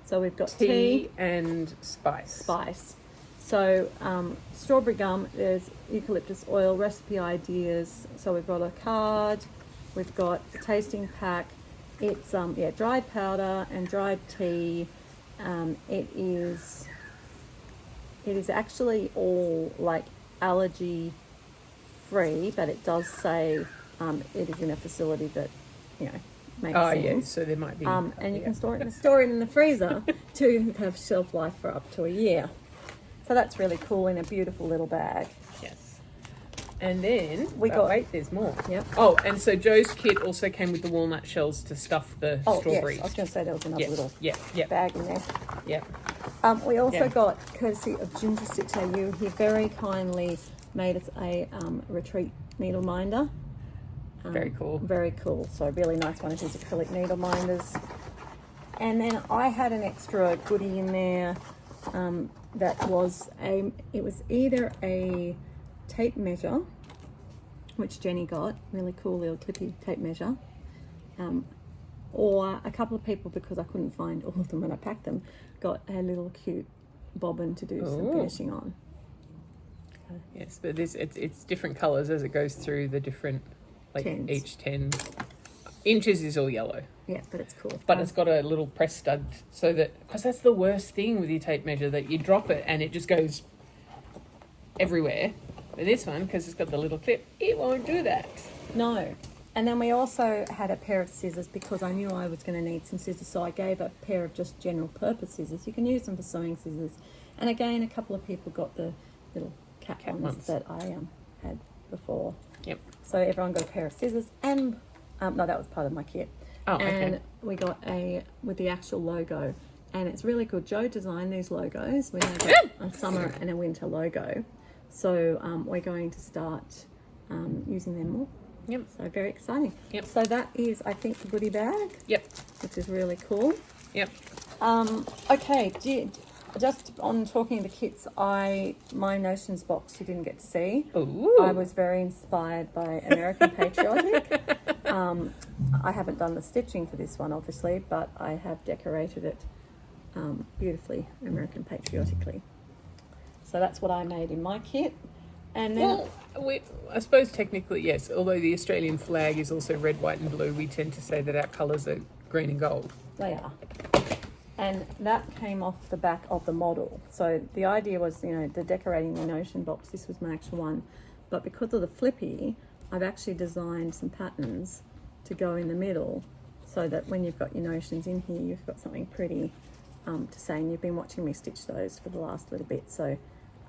So we've got tea and spice. So strawberry gum, there's eucalyptus oil, recipe ideas. So we've got a card, we've got a tasting pack. It's dried powder and dried tea. It is actually all like allergy free, but it does say it is in a facility that makes Oh, sense. yeah, so there might be... And you can store it in the freezer to have shelf life for up to a year. So that's really cool in a beautiful little bag. Yes. And then... We got- Wait, there's more. Yep. Oh, and so Joe's kit also came with the walnut shells to stuff the Oh, strawberries. yes. I was going to say there was another little Yeah. bag in there. Yeah. We also Yeah. got, courtesy of Ginger Stitch AU, he very kindly made us a retreat needle minder. Very cool. Very cool. So really nice one of his acrylic needle minders. And then I had an extra goodie in there that was it was either a tape measure, which Jenny got, really cool little clippy tape measure, or a couple of people, because I couldn't find all of them when I packed them, got a little cute bobbin to do some Ooh. finishing on. Yes, but it's different colours as it goes through the different, like Tens. each 10 inches is all yellow. Yeah, but it's cool. But it's got a little press stud so that, because that's the worst thing with your tape measure, that you drop it and it just goes everywhere. But this one, because it's got the little clip, it won't do that. No. And then we also had a pair of scissors, because I knew I was going to need some scissors, so I gave a pair of just general purpose scissors. You can use them for sewing scissors. And again, a couple of people got the little cat ones that I had before. Yep. So everyone got a pair of scissors, and no, that was part of my kit. Oh, okay. And we got with the actual logo, and it's really good. Joe designed these logos. We have a summer and a winter logo, so we're going to start using them more. Yep. So very exciting. Yep. So that is, I think, the goodie bag, Yep. which is really cool. Yep. Okay, just on talking of the kits, my Notions box you didn't get to see. Ooh. I was very inspired by American Patriotic. I haven't done the stitching for this one, obviously, but I have decorated it beautifully, American Patriotically. So that's what I made in my kit. And then, Well, I suppose technically, yes, although the Australian flag is also red, white and blue, we tend to say that our colours are green and gold. they are. And that came off the back of the model. So the idea was, the decorating the Notion box, this was my actual one. But because of the flippy, I've actually designed some patterns to go in the middle, so that when you've got your Notions in here, you've got something pretty to say. And you've been watching me stitch those for the last little bit. So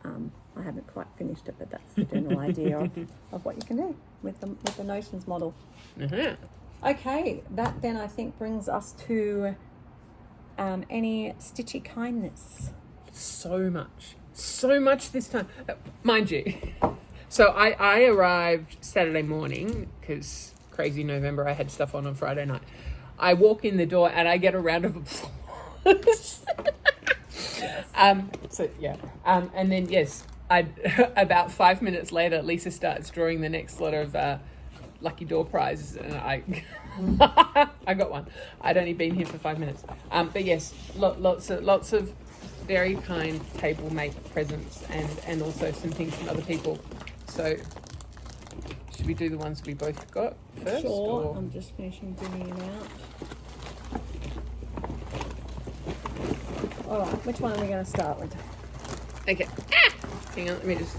I haven't quite finished it, but that's the general idea of what you can do with the Notions model. Uh-huh. Okay, that then I think brings us to any stitchy kindness. So much this time. Mind you, so I arrived Saturday morning, because crazy November, I had stuff on Friday night. I walk in the door and I get a round of applause. And then about 5 minutes later, Lisa starts drawing the next lot of lucky door prizes, and I got one. I'd only been here for 5 minutes, but yes, lots of very kind table make presents, and also some things from other people. So should we do the ones we both got first? Sure, or- I'm just finishing bringing it out. All right, which one are we going to start with? Okay. Hang on, let me just...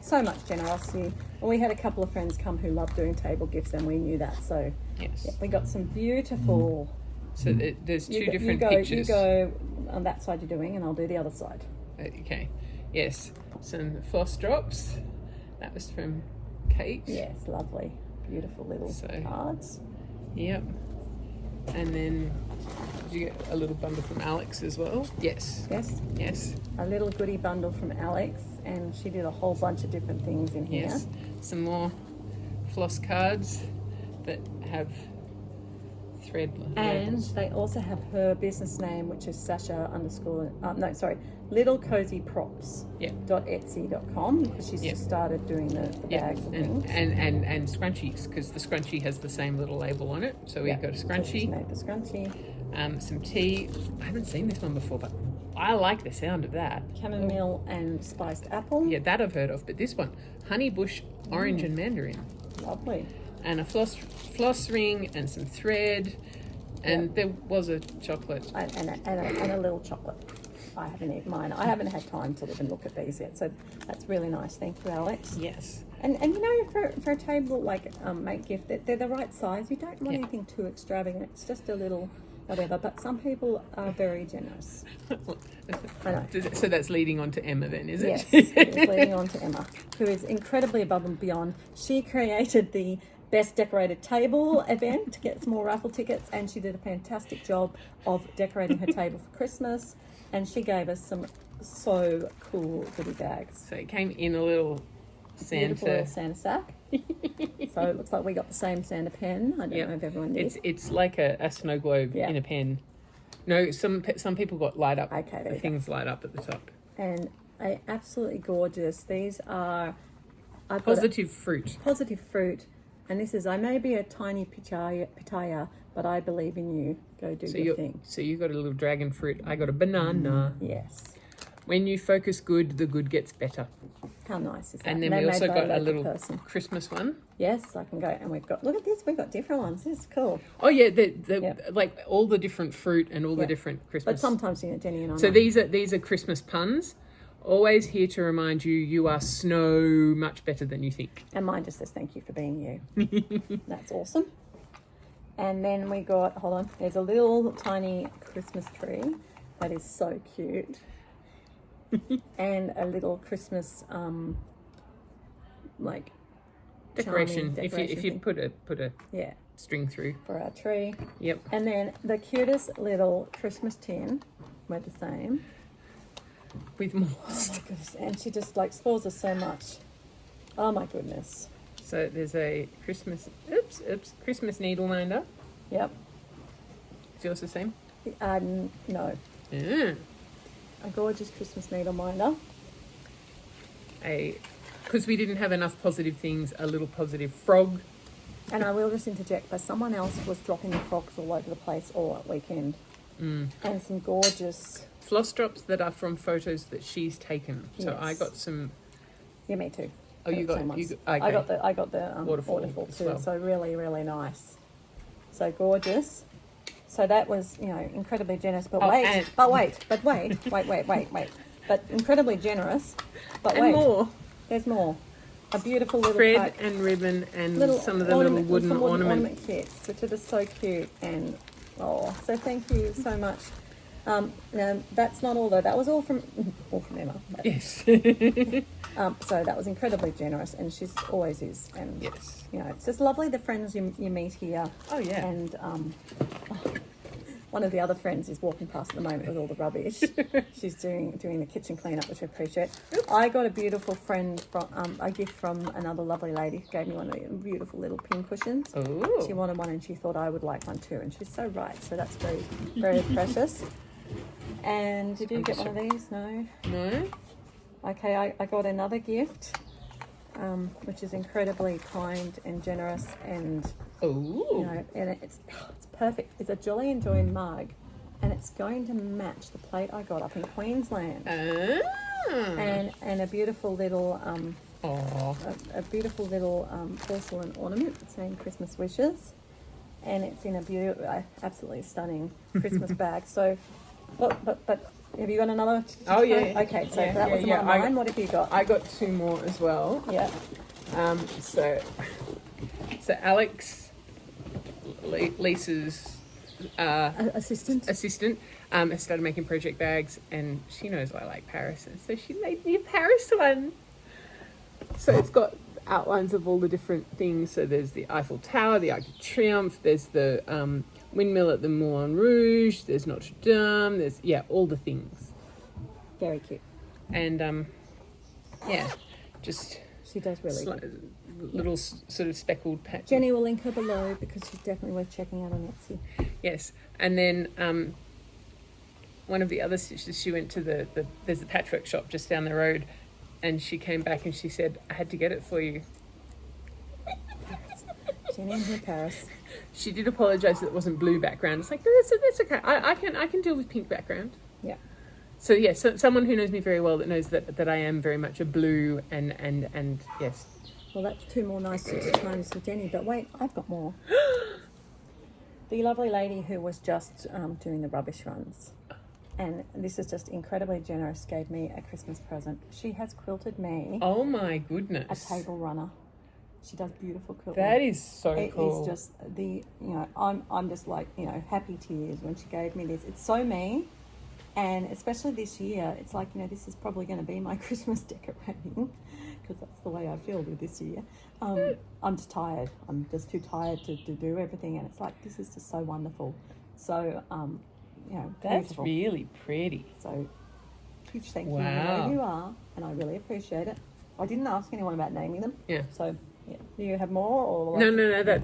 So much generosity. Well, we had a couple of friends come who love doing table gifts, and we knew that. So Yes. yeah, we got some beautiful. So there's two different you pictures. You go on that side you're doing, and I'll do the other side. Okay. Yes. Some floss drops. That was from Kate. Yes, lovely, beautiful little cards. Yep. And then did you get a little bundle from Alex as well? Yes. Yes. Yes. A little goodie bundle from Alex, and she did a whole bunch of different things in here. Yes. Some more floss cards that have thread. And they also have her business name, which is Sasha underscore, Little Cozy Props. Yeah. .etsy.com, because she's just started doing the bags and things. And scrunchies, because the scrunchie has the same little label on it. So we've got a So she's scrunchie, made the scrunchie. some tea. I haven't seen this one before, but I like the sound of that. Chamomile and spiced apple. Yeah, that I've heard of, but this one, honey bush, orange and mandarin. Lovely. And a floss ring and some thread, and there was a chocolate. And a little chocolate. I haven't eaten mine. I haven't had time to even look at these yet, so that's really nice. Thank you, Alex. Yes. And you know, for a table like make gift, they're the right size. You don't want anything too extravagant. It's just a little whatever. But some people are very generous. I know. So that's leading on to Emma then, is it? Yes, it is leading on to Emma, who is incredibly above and beyond. She created the Best Decorated Table event to get some more raffle tickets, and she did a fantastic job of decorating her table for Christmas, and she gave us some so cool goodie bags. So it came in a little Beautiful little Santa. Santa sack. So it looks like we got the same Santa pen. I don't know if everyone did. It's like a snow globe in a pen. No, some people got light up. Okay, there the you things light up at the top. And absolutely gorgeous. These are Positive fruit. Positive fruit. And this is, I may be a tiny pitaya, but I believe in you. Go do your thing. So you got a little dragon fruit. I got a banana. Yes. When you focus good, the good gets better. How nice is that? And then They we also made by got a local little Christmas one. Yes, I can go. And we've got, look at this, we've got different ones. This is cool. Oh yeah, like all the different fruit and all the different Christmas. But sometimes, you know, Jenny and I. So these are Christmas puns. Always here to remind you, you are so much better than you think. And mine just says thank you for being you. That's awesome. And then we got, hold on, there's a little tiny Christmas tree that is so cute. And a little Christmas like Decoration. charming If you thing. put a Yeah, string through. for our tree. Yep. And then the cutest little Christmas tin, we're the same. With more. Oh my goodness, and she just like spoils us so much. Oh my goodness. So there's a Christmas Christmas needle minder. Yep. Is yours the same? No. Yeah. A gorgeous Christmas needle minder. Because we didn't have enough positive things, a little positive frog. And I will just interject, but someone else was dropping the frogs all over the place all that weekend. And some gorgeous. Floss drops that are from photos that she's taken. So Yes. I got some. Yeah, me too. Oh, you got. Okay. I got the Waterfall waterfall as too. well. So really, really nice. So gorgeous. So that was, you know, incredibly generous. But Oh, wait, and- wait. But incredibly generous. But and wait, more there's more. A beautiful little thread pack. and ribbon and Little some of the little ornament- wooden some ornament. kits, which are just so cute. And so thank you so much. Now that's not all though. That was all from Emma. But, Yes. so that was incredibly generous, and she's always is. And Yes. you know, it's just lovely the friends you meet here. Oh yeah. And one of the other friends is walking past at the moment with all the rubbish. She's doing the kitchen cleanup, which I appreciate. I got a beautiful friend from a gift from another lovely lady who gave me one of the beautiful little pin cushions. Oh. She wanted one and she thought I would like one too, and she's so right. So that's very, very precious. And did you get one of these? No. No. Okay, I got another gift, which is incredibly kind and generous, and Oh. you know, and it's perfect. It's a Jolly and Joy mug, and it's going to match the plate I got up in Queensland. And a beautiful little a beautiful little porcelain ornament saying Christmas wishes, and it's in a beautiful, absolutely stunning Christmas bag. So, but have you got another? Oh yeah. Okay, so Yeah, that was yeah, one of mine. What have you got? I got two more as well. Yeah. So Alex, Lisa's Assistant. has started making project bags, and she knows I like Paris, and so she made me a Paris one. So it's got outlines of all the different things. So there's the Eiffel Tower, the Arc de Triomphe, there's the windmill at the Moulin Rouge, there's Notre Dame, there's all the things. Very cute. And just She does really good. little sort of speckled patch. Jenny will link her below because she's definitely worth checking out on Etsy. Yes, and then one of the other stitches, she went to there's a patchwork shop just down the road, and she came back and she said, I had to get it for you. Jenny and her Paris. She did apologise that it wasn't blue background. It's like, no, that's okay. I can deal with pink background. Yeah. So yes, someone who knows me very well that knows that I am very much a blue and yes. Well, that's 2 more nice stitches kindness for Jenny. But wait, I've got more. The lovely lady who was just doing the rubbish runs, and this is just incredibly generous, gave me a Christmas present. She has quilted me Oh my goodness. a table runner. She does beautiful quilting. That is so It cool. is just I'm just like, happy tears when she gave me this. It's so me, and especially this year, it's like, this is probably going to be my Christmas decorating because that's the way I feel with this year. I'm just tired. I'm just too tired to do everything, and it's like, this is just so wonderful. So, That's beautiful. really pretty. So, huge thank you. You Wow. know who you are, and I really appreciate it. I didn't ask anyone about naming them. Yeah. So, yeah. Do you have more? Or No, that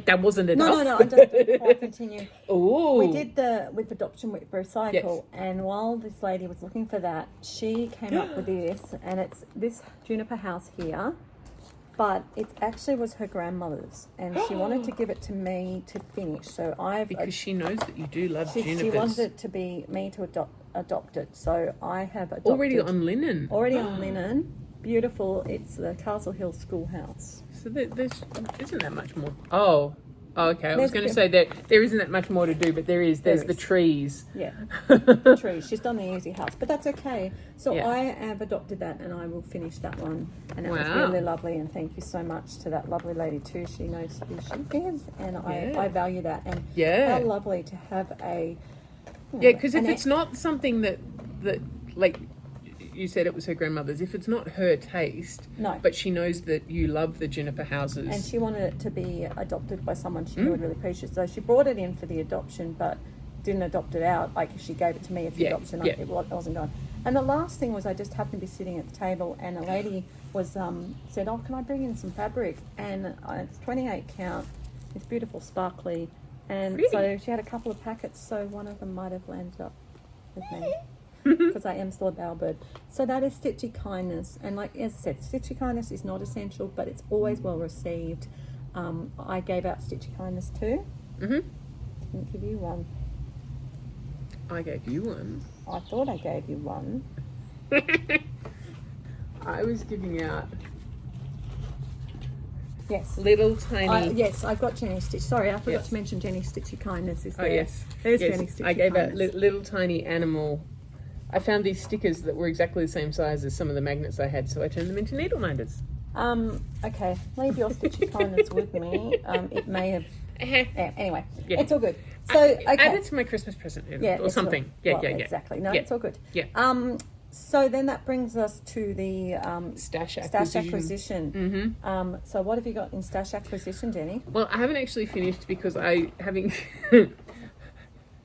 that wasn't enough. No. I just before I continue. Oh. We did with adoption with recycle, Yes. and while this lady was looking for that, she came up with this, and it's this juniper house here, but it actually was her grandmother's, and she wanted to give it to me to finish. So because she knows that you do love she junipers. wanted it to be me to adopt it. So I have adopted Already on linen. already on linen. Beautiful. It's the Castle Hill Schoolhouse. So there's isn't that much more. Oh, okay. I was There's- going to say that there isn't that much more to do, but there is. There's There the is. trees. Yeah, the trees. She's done the easy house, but that's okay. So Yeah. I have adopted that, and I will finish that one. And it was Wow. really lovely. And thank you so much to that lovely lady too. She knows who she is, and Yeah. I value that. And Yeah. how lovely to have a Yeah, because if an it's not something that like you said, it was her grandmother's. If it's not her taste, No. but she knows that you love the juniper houses. and she wanted it to be adopted by someone she knew would really appreciate it. So she brought it in for the adoption, but didn't adopt it out. Like she gave it to me for Yeah, adoption. yeah. It wasn't done. And the last thing was I just happened to be sitting at the table, and a lady was said, "Oh, can I bring in some fabric?" And it's 28 count. It's beautiful, sparkly, and Pretty. so she had a couple of packets. So one of them might have landed up with me. Because I am still a bowerbird. So that is Stitchy Kindness. And like as I said, Stitchy Kindness is not essential, but it's always well received. I gave out Stitchy Kindness too. Mhm. Didn't give you one. I gave you one. I thought I gave you one. I was giving out Yes. little tiny. Yes, I've got Jenny Stitch. Sorry, I forgot Yes. to mention Jenny Stitchy Kindness is Oh there. yes, There's yes. Jenny Stitchy I gave out Kindness. little tiny animal. I found these stickers that were exactly the same size as some of the magnets I had, so I turned them into needle minders. Okay, leave your Stitchy Kindness with me. It may have. Anyway, Yeah. it's all good. So, okay. Add it to my Christmas present, Yeah, or it's something. all- Yeah, well, yeah. Exactly. No, Yeah. it's all good. Yeah. So then that brings us to the Stash stash acquisition. acquisition. So what have you got in stash acquisition, Jenny? Well, I haven't actually finished because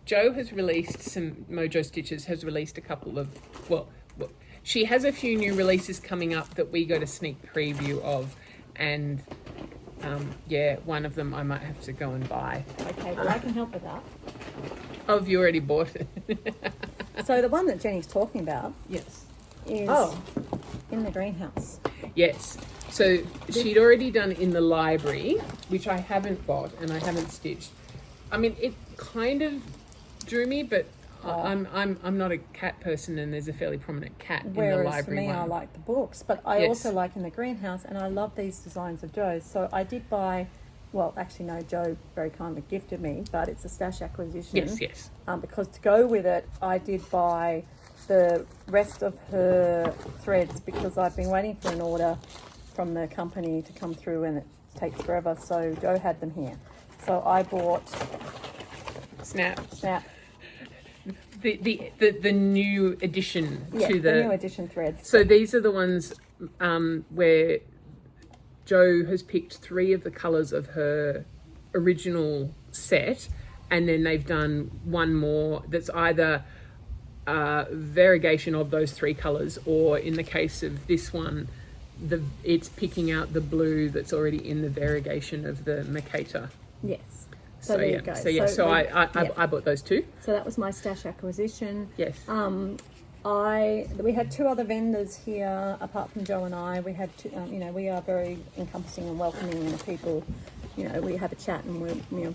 Jo has released Mojo Stitches has released a couple of well, she has a few new releases coming up that we got a sneak preview of, and one of them I might have to go and buy. Okay, well I can help with that. Oh, have you already bought it? So the one that Jenny's talking about Yes. is Oh. in the greenhouse. Yes. So she'd already done in the library, which I haven't got and I haven't stitched. I mean, it kind of drew me, but I'm not a cat person, and there's a fairly prominent cat in the Whereas library for me, one. I like the books, but I Yes. also like in the greenhouse, and I love these designs of Joe's. So I did buy. Well, actually, no. Joe very kindly gifted me, but it's a stash acquisition. Yes. Because to go with it, I did buy the rest of her threads because I've been waiting for an order from the company to come through, and it takes forever. So Joe had them here. So I bought Snap. The new addition to the new edition threads. So these are the ones where Jo has picked 3 of the colours of her original set, and then they've done one more that's either variegation of those 3 colours, or in the case of this one, it's picking out the blue that's already in the variegation of the Mercator. Yes. So there yeah, you go. so we- I bought those two. So that was my stash acquisition. Yes. We had two other vendors here apart from Joe and I. We had two, we are very encompassing and welcoming, and people, we have a chat and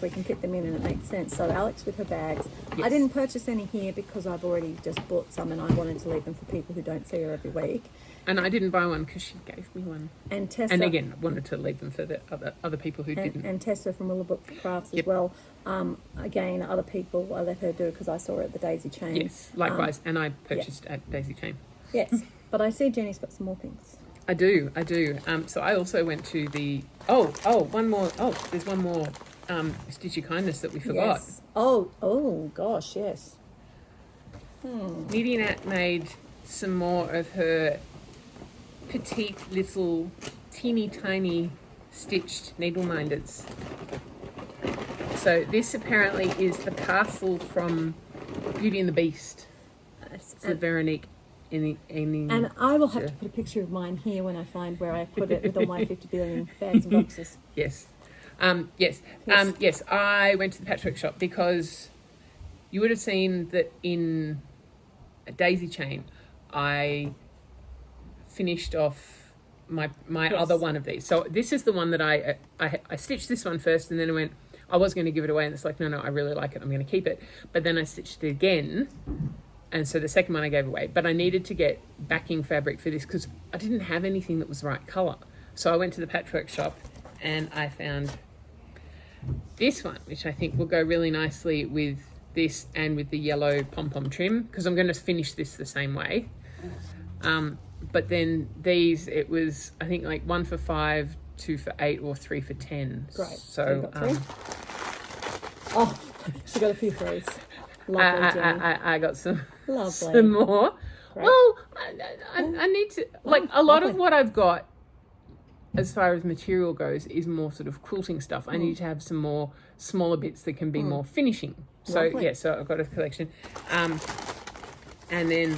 we can fit them in and it makes sense. So Alex with her bags. Yes. I didn't purchase any here because I've already just bought some and I wanted to leave them for people who don't see her every week. And I didn't buy one because she gave me one. And Tessa. And again, wanted to leave them for the other people who didn't. And Tessa from Willowbrook Crafts as Yep. well. Again, other people, I let her do it because I saw her at the Daisy Chain. Yes, likewise. And I purchased at Daisy Chain. Yes, but I see Jenny's got some more things. I do. So I also went to the one more. Oh, there's one more Stitch Your Kindness that we forgot. Yes. Oh gosh, yes. Media Nat made some more of her petite little teeny tiny stitched needle minders. So this apparently is the castle from Beauty and the Beast. It's the Veronique in And I will have to put a picture of mine here when I find where I put it with all my 50 billion bags and boxes. Yes. Yes. I went to the patchwork shop because you would have seen that in a Daisy Chain, I finished off my other one of these. So this is the one that I stitched this one first, and then I went, I was going to give it away, and it's like, no, I really like it, I'm going to keep it. But then I stitched it again, and so the second one I gave away. But I needed to get backing fabric for this because I didn't have anything that was the right colour. So I went to the patchwork shop and I found this one, which I think will go really nicely with this and with the yellow pom-pom trim, because I'm going to finish this the same way. But then these, it was, I think, like 1 for 5, 2 for 8, or 3 for 10. Great. So you got 3? Oh, she got a few threes. Lovely, Jenny. I got some, Lovely. some more. Great. Well, I need to, like, a lot of lovely. what I've got as far as material goes is more sort of quilting stuff. I need to have some more smaller bits that can be more finishing. So Lovely. yeah, so I've got a collection. And then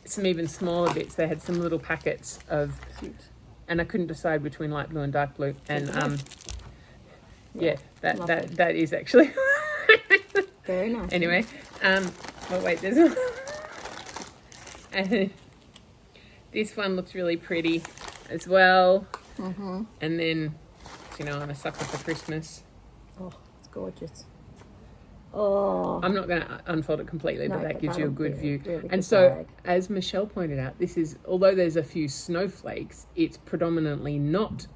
some even smaller bits. They had some little packets of, and I couldn't decide between light blue and dark blue. And that is actually Very nice. anyway. Oh wait, there's one. And this one looks really pretty as well. And then, I'm a sucker for Christmas. Oh, it's gorgeous. Oh, I'm not going to unfold it completely, No, but that but gives you a that'll good be view. a really And good so, bag. as Michelle pointed out, this is, although there's a few snowflakes, it's predominantly not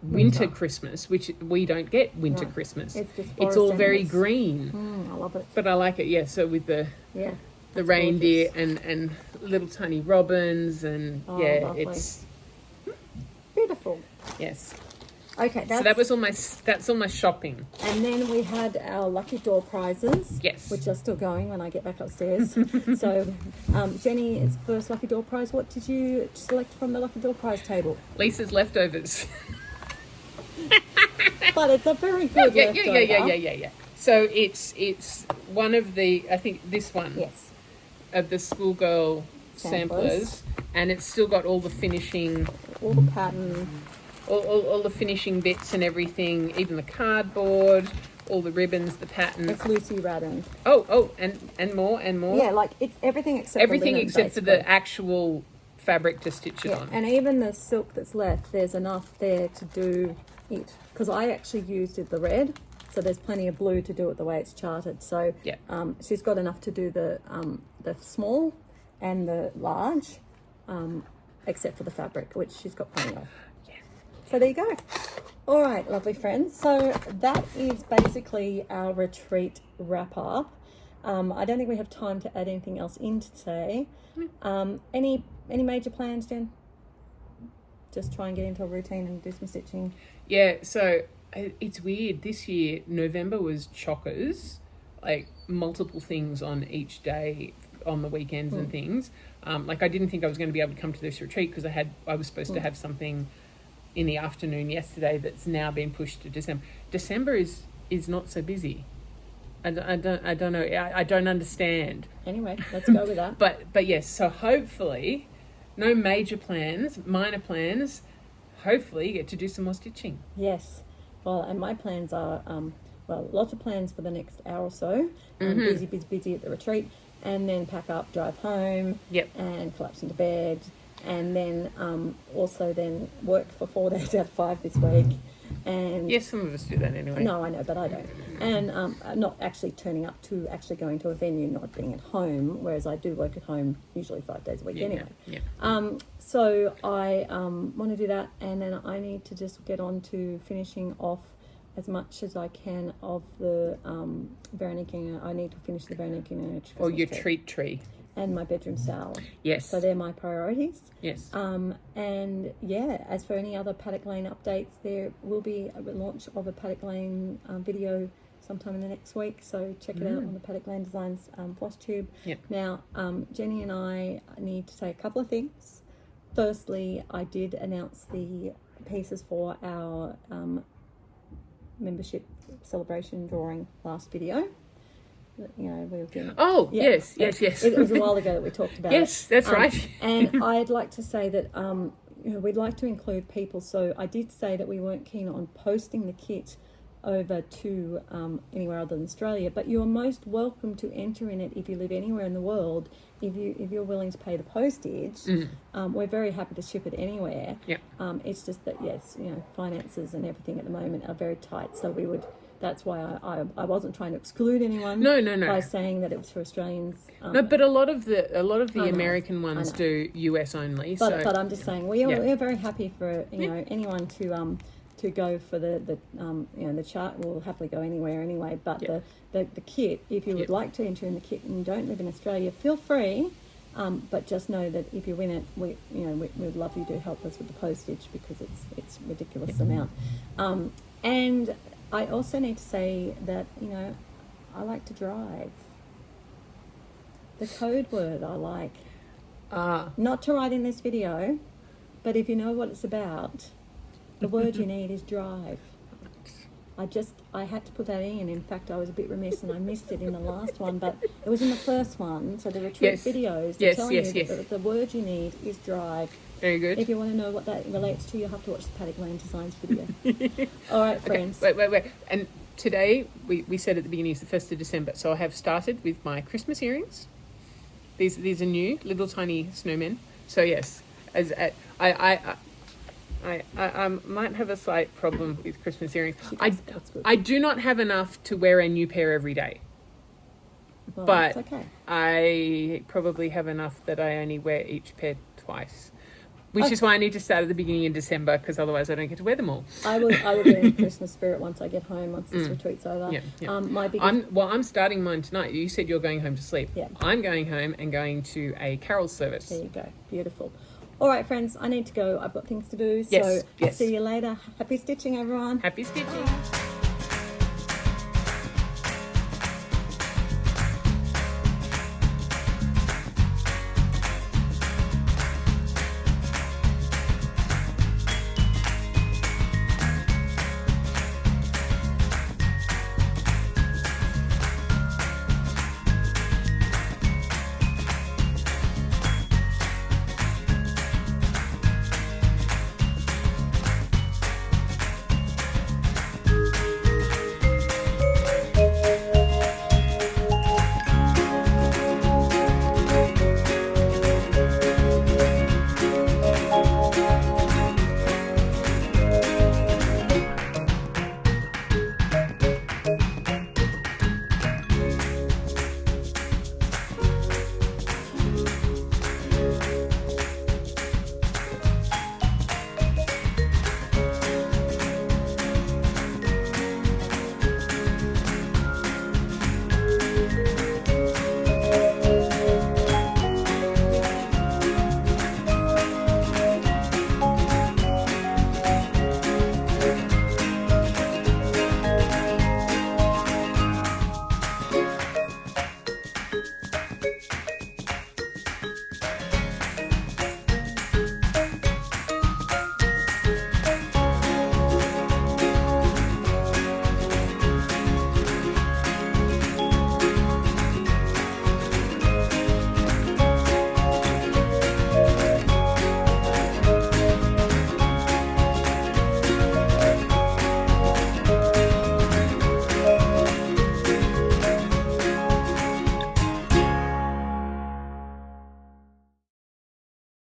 winter Christmas, which we don't get winter No, Christmas. it's just It's all forest very animals. green, I love it. but I like it. Yeah, so with the Yeah. that's reindeer gorgeous. and little tiny robins and Oh, yeah, lovely. it's Beautiful. yes. Okay, So that's all my shopping. And then we had our lucky door prizes. Yes. Which are still going when I get back upstairs. So, Jenny, it's first lucky door prize. What did you select from the lucky door prize table? Lisa's leftovers. But it's a very good leftover. Yeah. So it's one of the, I think this one Yes. of the schoolgirl samplers, and it's still got all the finishing, All the pattern. all the finishing bits and everything, even the cardboard, all the ribbons, the pattern. It's Lucy Radden. And more. Yeah, like it's everything except Everything the linen, except for basically. the actual fabric to stitch it Yeah, on. and even the silk that's left, there's enough there to do it. Because I actually used the red, so there's plenty of blue to do it the way it's charted. So Yeah. she's got enough to do the small and the large, except for the fabric, which she's got plenty of. Yeah. So there you go. All right, lovely friends. So that is basically our retreat wrap up. I don't think we have time to add anything else in today. Any major plans, Jen? Just try and get into a routine and do some stitching. Yeah, so it's weird. This year, November was chockers, like multiple things on each day on the weekends and things. Like I didn't think I was going to be able to come to this retreat because I was supposed to have something in the afternoon yesterday that's now been pushed to December. December is not so busy. I don't know. I don't understand. Anyway, let's go with that. But yes, so hopefully no major plans, minor plans. Hopefully you get to do some more stitching. Yes. Well, and my plans are, well, lots of plans for the next hour or so. Mm-hmm. Busy at the retreat. And then pack up, drive home. Yep. And collapse into bed. And then also then work for 4 days out of 5 this week. And Yes, some of us do that anyway. no, I know, but I don't. And not actually turning up to actually going to a venue, not being at home, whereas I do work at home usually 5 days a week anyway. Yeah. So I want to do that, and then I need to just get on to finishing off as much as I can of the Veronique. I need to finish the Veronique Or your treat tree. and my bedroom salad. Yes. So they're my priorities. Yes. And yeah, as for any other Paddock Lane updates, there will be a launch of a Paddock Lane video sometime in the next week. So check it out on the Paddock Lane Designs floss tube. Yep. Now, Jenny and I need to say a couple of things. Firstly, I did announce the pieces for our membership celebration drawing last video. You know, we were doing. Oh, Yeah. yes. It was a while ago that we talked about Yes, that's right. And I'd like to say that you know, we'd like to include people. So I did say that we weren't keen on posting the kit over to anywhere other than Australia, but you're most welcome to enter in it if you live anywhere in the world. If you're willing to pay the postage, we're very happy to ship it anywhere. Yeah. It's just that yes, you know, finances and everything at the moment are very tight. So we would. That's why I wasn't trying to exclude anyone. No. By saying that it was for Australians. No, but a lot of the I know, American ones do US only. But I'm just saying we are very happy for Yeah. anyone to go for the the chart. Will happily go anywhere anyway. But Yeah. the kit, if you would like to enter in the kit and you don't live in Australia, feel free. But just know that if you win it, we would love you to help us with the postage because it's a ridiculous amount. And I also need to say that I like to drive. The code word I like. Not to write in this video, but if you know what it's about, the word you need is drive. I had to put that in. In fact, I was a bit remiss and I missed it in the last one, but it was in the first one. So the retreat videos, they're telling you that the word you need is drive. Very good. If you want to know what that relates to, you'll have to watch the Paddock Lane Designs video. All right, friends. Okay, wait. And today, we said at the beginning, it's the 1st of December, so I have started with my Christmas earrings. These are new, little tiny snowmen. So yes, I might have a slight problem with Christmas earrings. That's good. I do not have enough to wear a new pair every day. Well, But that's okay. I probably have enough that I only wear each pair twice. Which is why I need to start at the beginning of December, because otherwise I don't get to wear them all. I will get in Christmas spirit once I get home, once this retreat's over. Yeah. My biggest I'm starting mine tonight. You said you're going home to sleep. Yeah. I'm going home and going to a carol service. There you go. Beautiful. All right, friends, I need to go. I've got things to do. Yes, So yes. see you later. Happy stitching, everyone. Happy stitching.